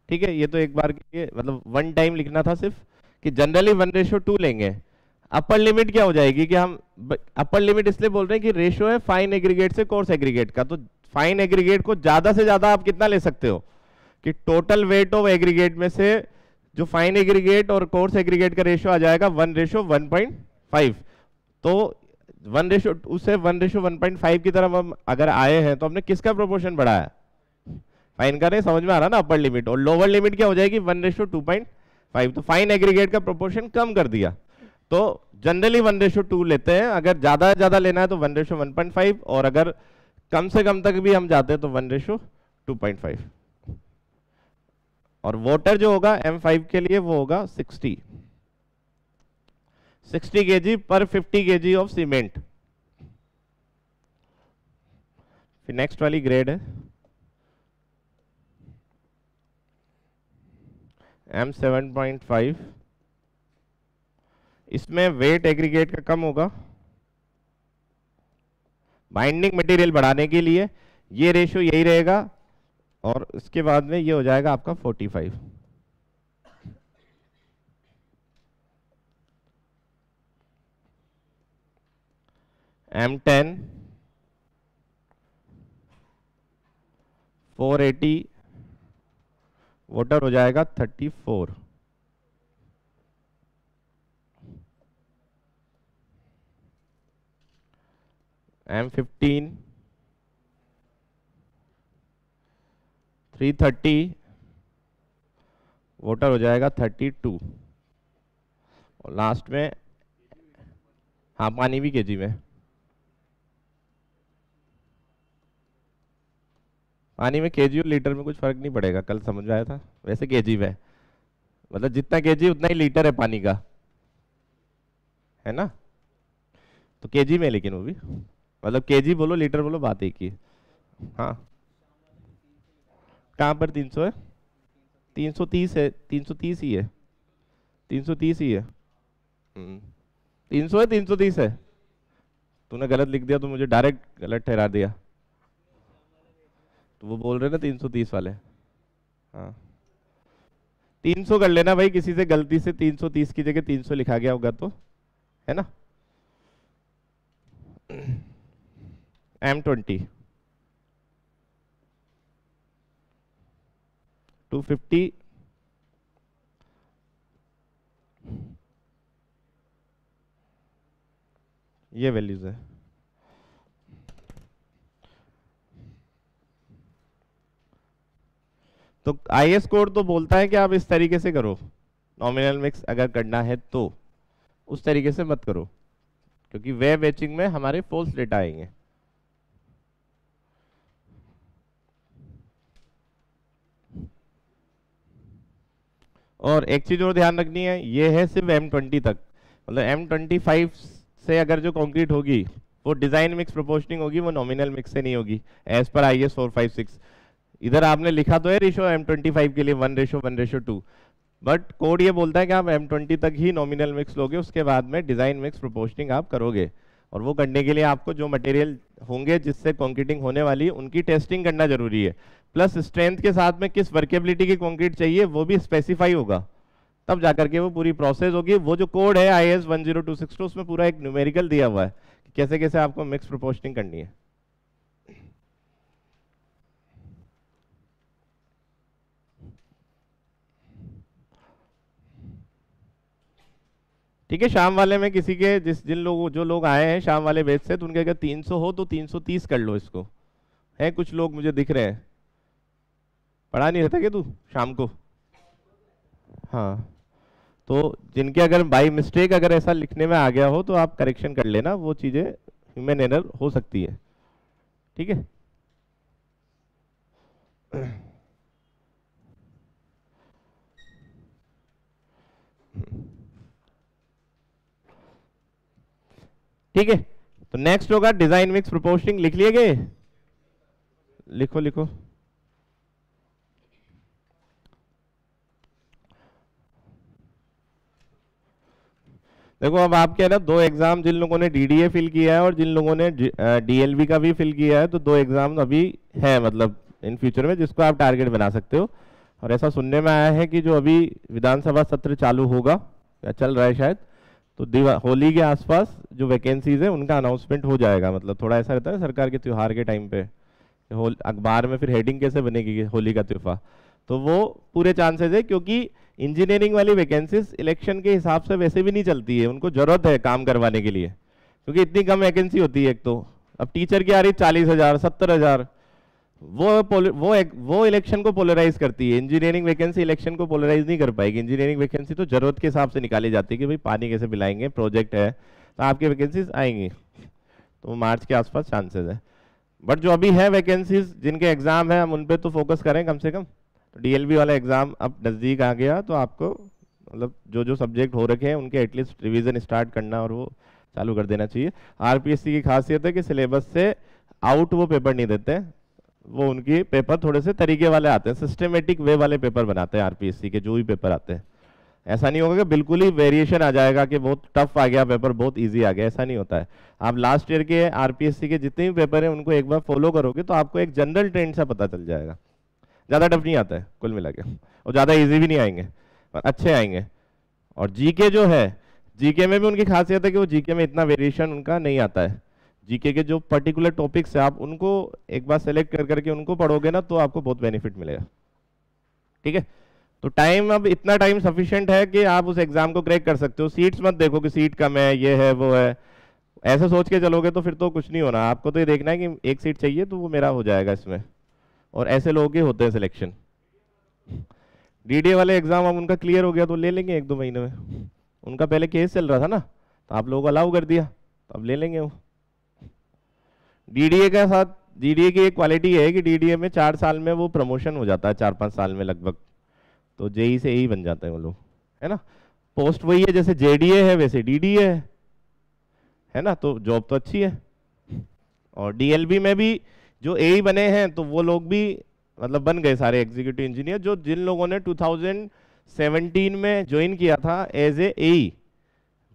Speaker 1: ठीक है, ये तो एक बार के लिए मतलब वन टाइम लिखना था सिर्फ कि जनरली 1:2 लेंगे। अपर लिमिट क्या हो जाएगी कि हम अपर लिमिट इसलिए बोल रहे हैं कि रेशियो है फाइन एग्रीगेट से कोर्स एग्रीगेट का, तो फाइन एग्रीगेट को ज्यादा से ज्यादा आप कितना ले सकते हो कि टोटल वेट ऑफ एग्रीगेट में से जो फाइन एग्रीगेट और कोर्स एग्रीगेट का रेशियो आ जाएगा 1:1.5। तो 1:1.5 की तरफ हम अगर आए हैं तो हमने किसका प्रोपोर्शन बढ़ाया? फाइन का। समझ में आ रहा ना, अपर लिमिट और लोअर लिमिट क्या हो जाएगी 1:2.5। तो फाइन एग्रीगेट का प्रोपोर्शन कम कर दिया। तो जनरली 1:2 लेते हैं, अगर ज्यादा से ज्यादा लेना है तो 1:1.5, और अगर कम से कम तक भी हम जाते हैं तो 1:2.5। और वाटर जो होगा M5 के लिए वो होगा 60 kg पर 50 kg ऑफ सीमेंट। फिर नेक्स्ट वाली ग्रेड है M7.5, इसमें वेट एग्रीगेट का कम होगा। बाइंडिंग मटेरियल बढ़ाने के लिए ये रेशियो यही रहेगा, और इसके बाद में ये हो जाएगा आपका 45। M10 480 वोटर हो जाएगा 34। M15 330 वोटर हो जाएगा 32। और लास्ट में, हाँ पानी भी केजी में, पानी में केजी और लीटर में कुछ फर्क नहीं पड़ेगा, कल समझ में आया था। वैसे केजी में मतलब जितना केजी उतना ही लीटर है पानी का, है ना? तो केजी में, लेकिन वो भी मतलब केजी बोलो लीटर बोलो बात एक ही है। हाँ, कहाँ पर 300 है? 330 है, 330 ही है, 330 ही है। 300 है, 330 है। तूने गलत लिख दिया तो मुझे डायरेक्ट गलत ठहरा दिया। तो वो बोल रहे ना 330 वाले। हाँ 300 कर लेना भाई, किसी से गलती से 330 की जगह 300 लिखा गया होगा तो, है ना? M20 250 ये वैल्यूज है। तो IS कोड तो बोलता है कि आप इस तरीके से करो, नॉमिनल मिक्स अगर करना है तो उस तरीके से मत करो, क्योंकि वे बैचिंग में हमारे फॉल्स डेटा आएंगे। और एक चीज और ध्यान रखनी है, ये है सिर्फ M20 तक, मतलब M25 से अगर जो कंक्रीट होगी वो डिजाइन मिक्स प्रोपोर्शनिंग होगी, वो नॉमिनल मिक्स से नहीं होगी एज पर IS 456। इधर आपने लिखा तो है रेशो M25 के लिए 1:1:2, बट कोड ये बोलता है कि आप M20 तक ही नॉमिनल मिक्स लोगे, उसके बाद में डिजाइन मिक्स प्रोपोर्शनिंग आप करोगे। और वो करने के लिए आपको जो मटेरियल होंगे जिससे कंक्रीटिंग होने वाली है उनकी टेस्टिंग करना जरूरी है, प्लस स्ट्रेंथ के साथ में किस वर्केबिलिटी की कंक्रीट चाहिए वो भी स्पेसिफाई होगा, तब जाकर के वो पूरी प्रोसेस होगी। वो जो कोड है IS 10262 उसमें पूरा एक न्यूमेरिकल दिया हुआ है कि कैसे कैसे आपको मिक्स प्रोपोर्शनिंग करनी है। ठीक है, शाम वाले में किसी के जो लोग आए हैं शाम वाले बैच से, तो उनके अगर 300 हो तो 330 कर लो इसको। है कुछ लोग मुझे दिख रहे हैं, पढ़ा नहीं रहता क्या तू शाम को? हाँ, तो जिनके अगर बाई मिस्टेक अगर ऐसा लिखने में आ गया हो तो आप करेक्शन कर लेना, वो चीज़ें ह्यूमन एरर हो सकती है। ठीक है, ठीक है। तो नेक्स्ट होगा डिजाइन मिक्स प्रोपोर्शनिंग। लिख लिए गए? लिखो लिखो। देखो अब आपके है ना दो एग्जाम, जिन लोगों ने DDA फिल किया है और जिन लोगों ने DLB का भी फिल किया है, तो दो एग्जाम अभी है, मतलब इन फ्यूचर में जिसको आप टारगेट बना सकते हो। और ऐसा सुनने में आया है कि जो अभी विधानसभा सत्र चालू होगा या चल रहा है शायद, तो होली के आसपास जो वैकेंसीज है उनका अनाउंसमेंट हो जाएगा। मतलब थोड़ा ऐसा रहता है सरकार के त्योहार के टाइम पे, अखबार में फिर हेडिंग कैसे बनेगी होली का त्योहार, तो वो पूरे चांसेस है, क्योंकि इंजीनियरिंग वाली वैकेंसीज इलेक्शन के हिसाब से वैसे भी नहीं चलती है, उनको जरूरत है काम करवाने के लिए, क्योंकि इतनी कम वैकेंसी होती है एक तो। अब टीचर की आ रही 40,000 70,000, वो इलेक्शन को पोलराइज करती है। इंजीनियरिंग वैकेंसी इलेक्शन को पोलराइज नहीं कर पाएगी। इंजीनियरिंग वैकेंसी तो जरूरत के हिसाब से निकाली जाती है कि भाई पानी कैसे पिलाएंगे, प्रोजेक्ट है तो आपकी वैकेंसीज आएंगी, तो मार्च के आसपास चांसेस है। बट जो अभी है वैकेंसीज जिनके एग्जाम है, हम उन पे तो फोकस करें कम से कम। तो DLB वाला एग्जाम अब नज़दीक आ गया, तो आपको मतलब जो जो सब्जेक्ट हो रखे हैं उनके एटलीस्ट रिवीजन स्टार्ट करना और वो चालू कर देना चाहिए। RPSC की खासियत है कि सिलेबस से आउट वो पेपर नहीं देते, वो उनके पेपर थोड़े से तरीके वाले आते हैं, सिस्टमेटिक वे वाले पेपर बनाते हैं आरपीएससी के जो भी पेपर आते हैं। ऐसा नहीं होगा कि बिल्कुल ही वेरिएशन आ जाएगा कि बहुत टफ आ गया पेपर, बहुत इजी आ गया, ऐसा नहीं होता है। आप लास्ट ईयर के आरपीएससी के जितने भी पेपर हैं उनको एक बार फॉलो करोगे तो आपको एक जनरल ट्रेंड सा पता चल जाएगा। ज़्यादा टफ नहीं आता है कुल मिला के, और ज़्यादा ईजी भी नहीं आएंगे, और अच्छे आएंगे। और जीके जो है, जीके में भी उनकी खासियत है कि वो जीके में इतना वेरिएशन उनका नहीं आता है। जीके के जो पर्टिकुलर टॉपिक्स है आप उनको एक बार सेलेक्ट कर करके उनको पढ़ोगे ना तो आपको बहुत बेनिफिट मिलेगा। ठीक है, तो टाइम, अब इतना टाइम सफिशिएंट है कि आप उस एग्जाम को क्रैक कर सकते हो। सीट्स मत देखो कि सीट कम है, ये है वो है, ऐसे सोच के चलोगे तो फिर तो कुछ नहीं होना। आपको तो ये देखना है कि एक सीट चाहिए तो वो मेरा हो जाएगा इसमें, और ऐसे लोगों के होते हैं सिलेक्शन। डीडीए वाले एग्जाम अब उनका क्लियर हो गया तो ले लेंगे 1-2 महीने में। उनका पहले केस चल रहा था ना, तो आप लोगों को अलाउ कर दिया, तो अब ले लेंगे वो। डीडीए के साथ, डीडीए की एक क्वालिटी है कि डीडीए में 4 साल में वो प्रमोशन हो जाता है, 4-5 साल में लगभग, तो जेई से यही बन जाते हैं वो लोग, है ना। पोस्ट वही है जैसे जेडीए है वैसे डीडीए है ना, तो जॉब तो अच्छी है। और डीएलबी में भी जो एई बने हैं तो वो लोग भी मतलब बन गए सारे एग्जीक्यूटिव इंजीनियर। जो जिन लोगों ने 2017 में ज्वाइन किया था एज ए एई,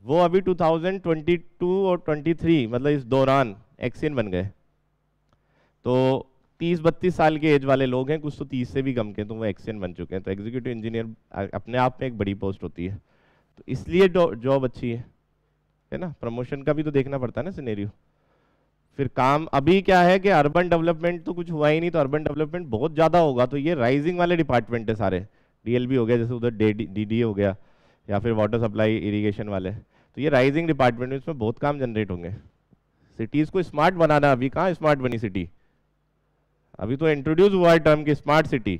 Speaker 1: वो अभी 2022 और 23 मतलब इस दौरान एक्सियन बन गए। तो 30-32 साल के एज वाले लोग हैं, कुछ तो 30 से भी कम के, तो वो एक्सियन बन चुके हैं। तो एग्जीक्यूटिव इंजीनियर अपने आप में एक बड़ी पोस्ट होती है, तो इसलिए जॉब अच्छी है ना। प्रमोशन का भी तो देखना पड़ता है ना सिनेरियो। फिर काम अभी क्या है कि अर्बन डेवलपमेंट तो कुछ हुआ ही नहीं, तो अर्बन डेवलपमेंट बहुत ज़्यादा होगा, तो ये राइजिंग वाले डिपार्टमेंट है सारे। डीएलबी हो गया, जैसे उधर डीडीए हो गया, या फिर वाटर सप्लाई इरीगेशन वाले, तो ये राइजिंग डिपार्टमेंट, इसमें बहुत काम जनरेट होंगे। सिटीज़ को स्मार्ट बनाना, अभी कहाँ स्मार्ट बनी सिटी, अभी तो इंट्रोड्यूस हुआ है टर्म की स्मार्ट सिटी।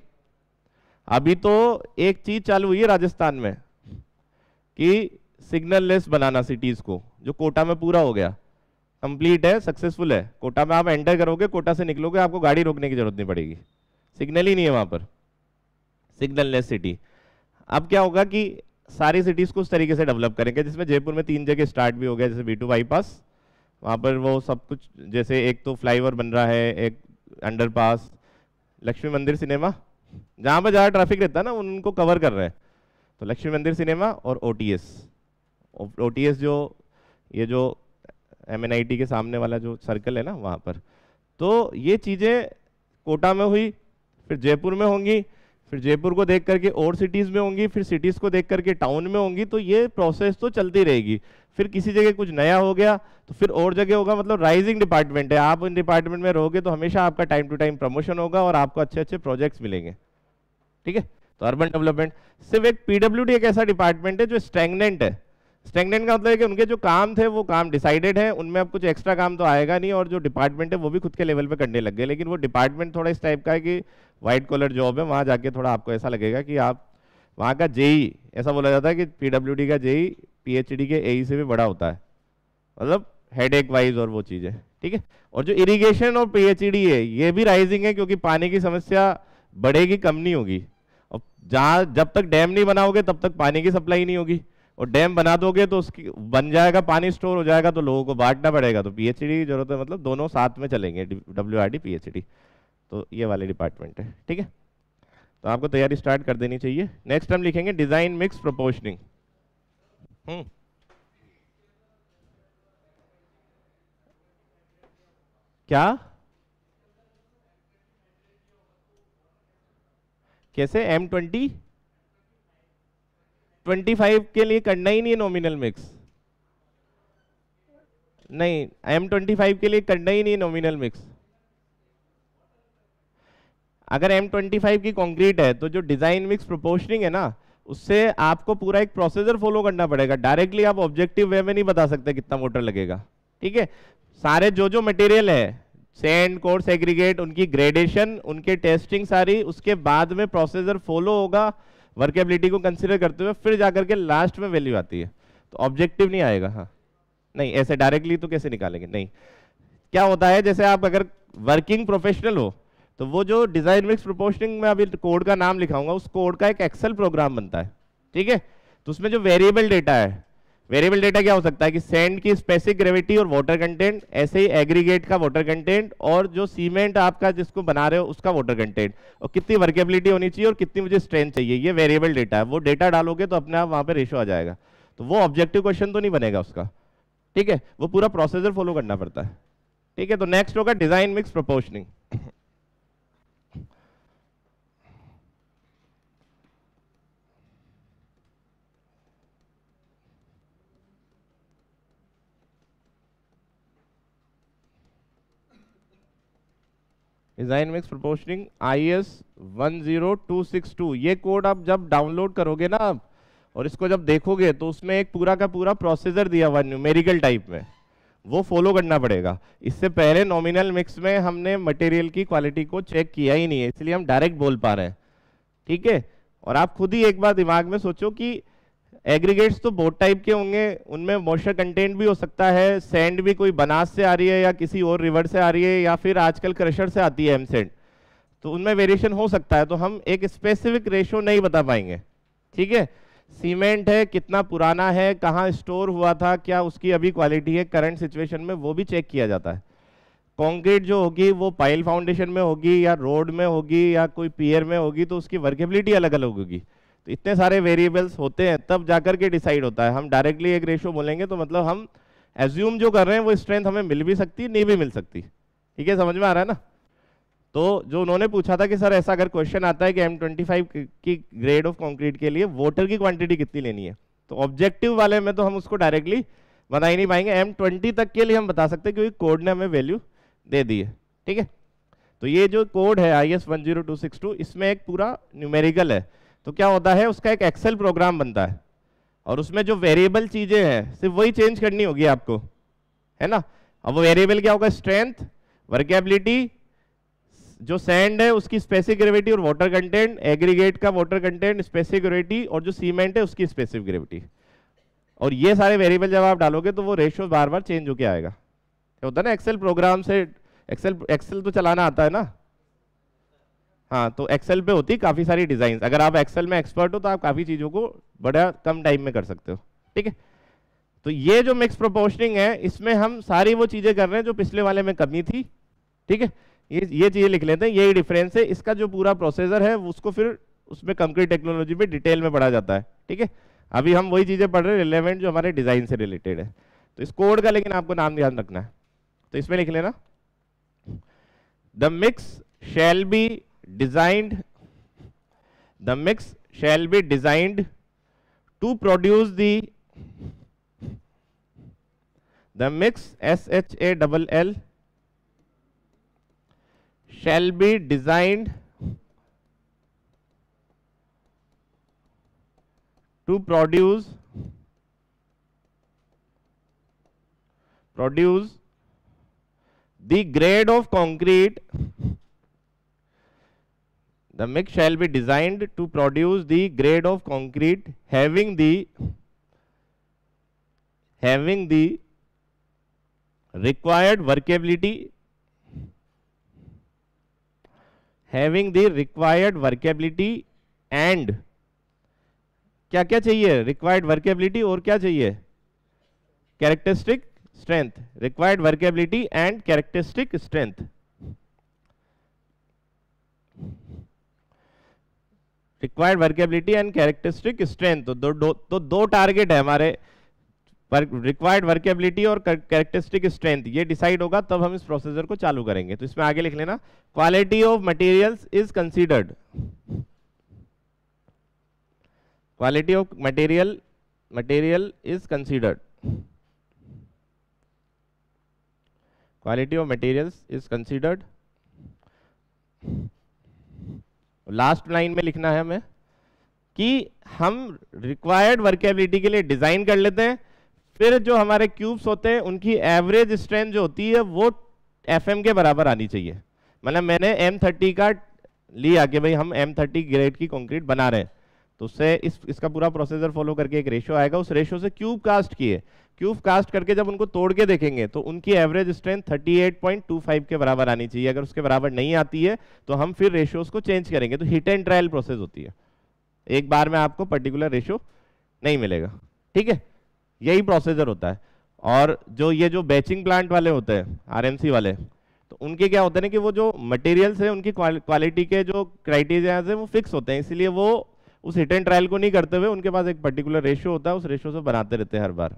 Speaker 1: अभी तो एक चीज चालू हुई है राजस्थान में कि सिग्नल लेस बनाना सिटीज को, जो कोटा में पूरा हो गया, कंप्लीट है, सक्सेसफुल है। कोटा में आप एंटर करोगे, कोटा से निकलोगे, आपको गाड़ी रोकने की जरूरत नहीं पड़ेगी, सिग्नल ही नहीं है वहां पर, सिग्नल लेस सिटी। अब क्या होगा कि सारी सिटीज को उस तरीके से डेवलप करेंगे, जिसमें जयपुर में 3 जगह स्टार्ट भी हो गया, जैसे B2 बाईपास, वहां पर वो सब कुछ, जैसे एक तो फ्लाईओवर बन रहा है, एक अंडरपास, लक्ष्मी मंदिर सिनेमा, जहां पर ज़्यादा ट्रैफिक रहता है ना उनको कवर कर रहे हैं। तो लक्ष्मी मंदिर सिनेमा और ओटीएस जो ये जो MNIT के सामने वाला जो सर्कल है ना वहाँ पर, तो ये चीज़ें कोटा में हुई, फिर जयपुर में होंगी, फिर जयपुर को देख करके और सिटीज़ में होंगी, फिर सिटीज़ को देख करके टाउन में होंगी। तो ये प्रोसेस तो चलती रहेगी। फिर किसी जगह कुछ नया हो गया तो फिर और जगह होगा, मतलब राइजिंग डिपार्टमेंट है। आप इन डिपार्टमेंट में रहोगे तो हमेशा आपका टाइम टू टाइम प्रमोशन होगा और आपको अच्छे अच्छे प्रोजेक्ट्स मिलेंगे। ठीक है, तो अर्बन डेवलपमेंट सिर्फ एक PWD एक ऐसा डिपार्टमेंट है जो स्टैग्नेंट है। स्टैग्नेंट का मतलब है कि उनके जो काम थे वो काम डिसाइडेड है, उनमें अब कुछ एक्स्ट्रा काम तो आएगा नहीं, और जो डिपार्टमेंट है वो भी खुद के लेवल पे करने लग गए। लेकिन वो डिपार्टमेंट थोड़ा इस टाइप का है कि व्हाइट कॉलर जॉब है, वहाँ जाके थोड़ा आपको ऐसा लगेगा कि आप वहाँ का जेई, ऐसा बोला जाता है कि PWD का जेई PhD के AE से भी बड़ा होता है, मतलब हेडेक वाइज और वो चीज़ें। ठीक है, और जो इरिगेशन और PhD है ये भी राइजिंग है, क्योंकि पानी की समस्या बढ़ेगी, कम नहीं होगी। और जहाँ जब तक डैम नहीं बनाओगे तब तक पानी की सप्लाई नहीं होगी, और डैम बना दोगे तो उसकी बन जाएगा, पानी स्टोर हो जाएगा, तो लोगों को बांटना पड़ेगा। तो PhD की जरूरत है, मतलब दोनों साथ में चलेंगे, WRD PhD, तो ये वाले डिपार्टमेंट है। ठीक है, तो आपको तैयारी स्टार्ट कर देनी चाहिए। नेक्स्ट हम लिखेंगे डिजाइन मिक्स प्रोपोर्शनिंग। क्या, कैसे? M25 के लिए करना ही नहीं है नॉमिनल मिक्स, नहीं M25 के लिए करना ही नहीं है नॉमिनल मिक्स। अगर M25 की कंक्रीट है तो जो डिजाइन मिक्स प्रोपोर्शनिंग है ना, उससे आपको पूरा एक प्रोसीजर फॉलो करना पड़ेगा। डायरेक्टली आप ऑब्जेक्टिव वे में नहीं बता सकते कितना मोटर लगेगा। ठीक है, सारे जो मटेरियल है, सैंड, कोर्स, एग्रीगेट, उनकी ग्रेडेशन, उनके टेस्टिंग सारी, उसके बाद में प्रोसीजर फॉलो होगा, वर्केबिलिटी को कंसीडर करते हुए फिर जाकर के लास्ट में वैल्यू आती है। तो ऑब्जेक्टिव नहीं आएगा। हाँ, नहीं ऐसे डायरेक्टली तो कैसे निकालेंगे, नहीं। क्या होता है, जैसे आप अगर वर्किंग प्रोफेशनल हो तो वो जो डिजाइन मिक्स प्रोपोर्शनिंग में अभी कोड का नाम लिखाऊंगा, उस कोड का एक एक्सेल प्रोग्राम बनता है। ठीक है, तो उसमें जो वेरिएबल डेटा है, वेरिएबल डेटा क्या हो सकता है कि सैंड की स्पेसिफिक ग्रेविटी और वाटर कंटेंट, ऐसे ही एग्रीगेट का वाटर कंटेंट, और जो सीमेंट आपका जिसको बना रहे हो उसका वाटर कंटेंट, और कितनी वर्केबिलिटी होनी चाहिए और कितनी मुझे स्ट्रेंथ चाहिए, ये वेरिएबल डेटा है। वो डेटा डालोगे तो अपने आप वहां पे रेशो आ जाएगा। तो वो ऑब्जेक्टिव क्वेश्चन तो नहीं बनेगा उसका, ठीक है, वो पूरा प्रोसीजर फॉलो करना पड़ता है, ठीक है। तो नेक्स्ट होगा design mix proportioning. Design mix proportioning IS 10262, ये कोड आप जब डाउनलोड करोगे ना आप, और इसको जब देखोगे तो उसमें एक पूरा का पूरा प्रोसीजर दिया हुआ न्यूमेरिकल टाइप में, वो फॉलो करना पड़ेगा। इससे पहले नॉमिनल मिक्स में हमने मटेरियल की क्वालिटी को चेक किया ही नहीं है, इसलिए हम डायरेक्ट बोल पा रहे हैं, ठीक है। और आप खुद ही एक बार दिमाग में सोचो कि एग्रीगेट्स तो बहुत टाइप के होंगे, उनमें मॉइस्चर कंटेंट भी हो सकता है, सैंड भी कोई बनास से आ रही है या किसी और रिवर से आ रही है, या फिर आजकल क्रशर से आती है एम सैंड, तो उनमें वेरिएशन हो सकता है। तो हम एक स्पेसिफिक रेशो नहीं बता पाएंगे, ठीक है। सीमेंट है, कितना पुराना है, कहाँ स्टोर हुआ था, क्या उसकी अभी क्वालिटी है करंट सिचुएशन में, वो भी चेक किया जाता है। कंक्रीट जो होगी वो पाइल फाउंडेशन में होगी या रोड में होगी या कोई पियर में होगी, तो उसकी वर्केबिलिटी अलग अलग होगी। तो इतने सारे वेरिएबल्स होते हैं, तब जाकर के डिसाइड होता है। हम डायरेक्टली एक रेशो बोलेंगे तो मतलब हम एज्यूम जो कर रहे हैं वो स्ट्रेंथ हमें मिल भी सकती है, नहीं भी मिल सकती, ठीक है, समझ में आ रहा है ना। तो जो उन्होंने पूछा था कि सर ऐसा अगर क्वेश्चन आता है कि M25 की ग्रेड ऑफ कंक्रीट के लिए वाटर की क्वांटिटी कितनी लेनी है, तो ऑब्जेक्टिव वाले में तो हम उसको डायरेक्टली बता ही नहीं पाएंगे। M20 तक के लिए हम बता सकते हैं क्योंकि कोड ने हमें वैल्यू दे दी है, ठीक है। तो ये जो कोड है IS 10262, इसमें एक पूरा न्यूमेरिकल है। तो क्या होता है, उसका एक एक्सेल प्रोग्राम बनता है और उसमें जो वेरिएबल चीजें हैं सिर्फ वही चेंज करनी होगी आपको, है ना। अब वो वेरिएबल क्या होगा, स्ट्रेंथ, वर्केबिलिटी, जो सैंड है उसकी स्पेसिफिक ग्रेविटी और वाटर कंटेंट, एग्रीगेट का वाटर कंटेंट, स्पेसिफिक ग्रेविटी, और जो सीमेंट है उसकी स्पेसिफिक ग्रेविटी। और ये सारे वेरिएबल जब आप डालोगे तो वो रेशियो बार बार चेंज होके आएगा। क्या होता है ना, एक्सेल प्रोग्राम से एक्सेल तो चलाना आता है ना। हाँ, तो एक्सेल पे होती है काफी सारी डिजाइन। अगर आप एक्सेल में एक्सपर्ट हो तो आप काफी चीजों को बड़ा कम टाइम में कर सकते हो, ठीक है। तो ये जो मिक्स प्रोपोर्शनिंग है, इसमें हम सारी वो चीजें कर रहे हैं जो पिछले वाले में कमी थी, ठीक है। ये चीजें लिख लेते हैं, यही डिफरेंस है। इसका जो पूरा प्रोसेसर है उसको फिर उसमें कंक्रीट टेक्नोलॉजी पे डिटेल में पढ़ा जाता है, ठीक है। अभी हम वही चीजें पढ़ रहे हैं रिलेवेंट जो हमारे डिजाइन से रिलेटेड है। तो इस कोड का लेकिन आपको नाम ध्यान रखना है, तो इसमें लिख लेना, the mix shall be designed to produce the mix SHALL shall be designed to produce the grade of concrete. The mix shall be designed to produce the grade of concrete having the required workability and क्या क्या चाहिए, रिक्वायर्ड वर्केबिलिटी और क्या चाहिए, characteristic strength, required workability and characteristic strength. Required workability and characteristic strength, तो दो टारगेट है हमारे, रिक्वायर्ड वर्केबिलिटी और कैरेक्टरिस्टिक स्ट्रेंथ। ये डिसाइड होगा तब हम इस प्रोसीजर को चालू करेंगे। तो इसमें आगे लिख लेना, quality of materials is considered, quality of material is considered, quality of materials is considered. Last line में लिखना है हमें कि हम रिक्वायर्ड वर्केबिलिटी के लिए डिजाइन कर लेते हैं, फिर जो हमारे क्यूब्स होते हैं उनकी एवरेज स्ट्रेंथ जो होती है वो FM के बराबर आनी चाहिए। मतलब मैंने M30 का लिया कि भाई हम M30 ग्रेड की कंक्रीट बना रहे हैं, तो उससे इसका पूरा प्रोसीजर फॉलो करके एक रेशो आएगा, उस रेशो से क्यूब कास्ट किए, क्यूब कास्ट करके जब उनको तोड़ के देखेंगे तो उनकी एवरेज स्ट्रेंथ 38.25 के बराबर आनी चाहिए। अगर उसके बराबर नहीं आती है तो हम फिर रेशियोज को चेंज करेंगे। तो हिट एंड ट्रायल प्रोसेस होती है, एक बार में आपको पर्टिकुलर रेशियो नहीं मिलेगा, ठीक है। यही प्रोसीजर होता है। और जो ये जो बैचिंग प्लांट वाले होते हैं, आरएमसी वाले, तो उनके क्या होता है ना कि वो जो मटेरियल्स है उनकी क्वालिटी के जो क्राइटेरिया है वो फिक्स होते हैं, इसलिए वो उस हिट एंड ट्रायल को नहीं करते हुए उनके पास एक पर्टिकुलर रेशियो होता है, उस रेशियो से बनाते रहते हैं हर बार।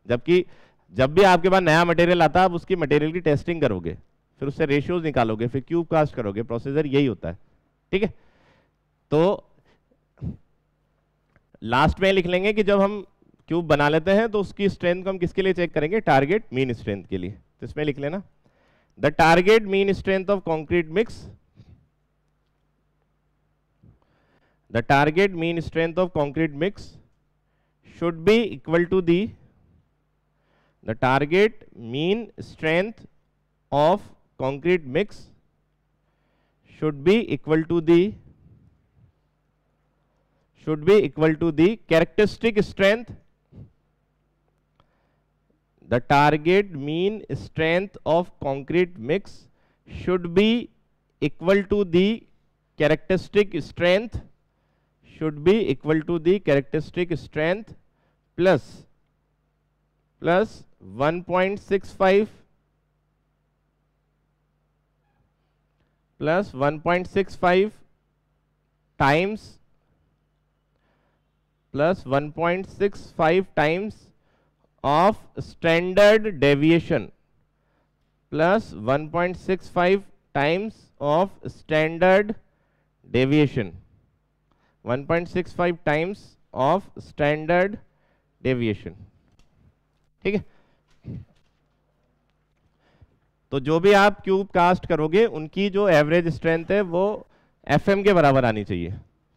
Speaker 1: जबकि जब भी आपके पास नया मटेरियल आता है आप उसकी मटेरियल की टेस्टिंग करोगे, फिर उससे रेशियोज निकालोगे, फिर क्यूब कास्ट करोगे, प्रोसीजर यही होता है। ठीक है, तो लास्ट में लिख लेंगे कि जब हम क्यूब बना लेते हैं तो उसकी स्ट्रेंथ को हम किसके लिए चेक करेंगे, टारगेट मीन स्ट्रेंथ के लिए। तो इसमें लिख लेना the target mean strength of concrete mix, the target mean strength of concrete mix should be equal to the target mean strength of concrete mix should be equal to the characteristic strength, the target mean strength of concrete mix should be equal to the characteristic strength plus 1.65 times of standard deviation, plus 1.65 times of standard deviation, 1.65 times of standard deviation। ठीक है, तो जो भी आप क्यूब कास्ट करोगे उनकी जो एवरेज स्ट्रेंथ है वो एफएम के बराबर आनी चाहिए।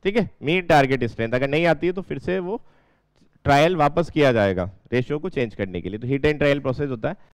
Speaker 1: ठीक है, मीन टारगेट स्ट्रेंथ अगर नहीं आती है तो फिर से वो ट्रायल वापस किया जाएगा रेशियो को चेंज करने के लिए। तो हिट एंड ट्रायल प्रोसेस होता है।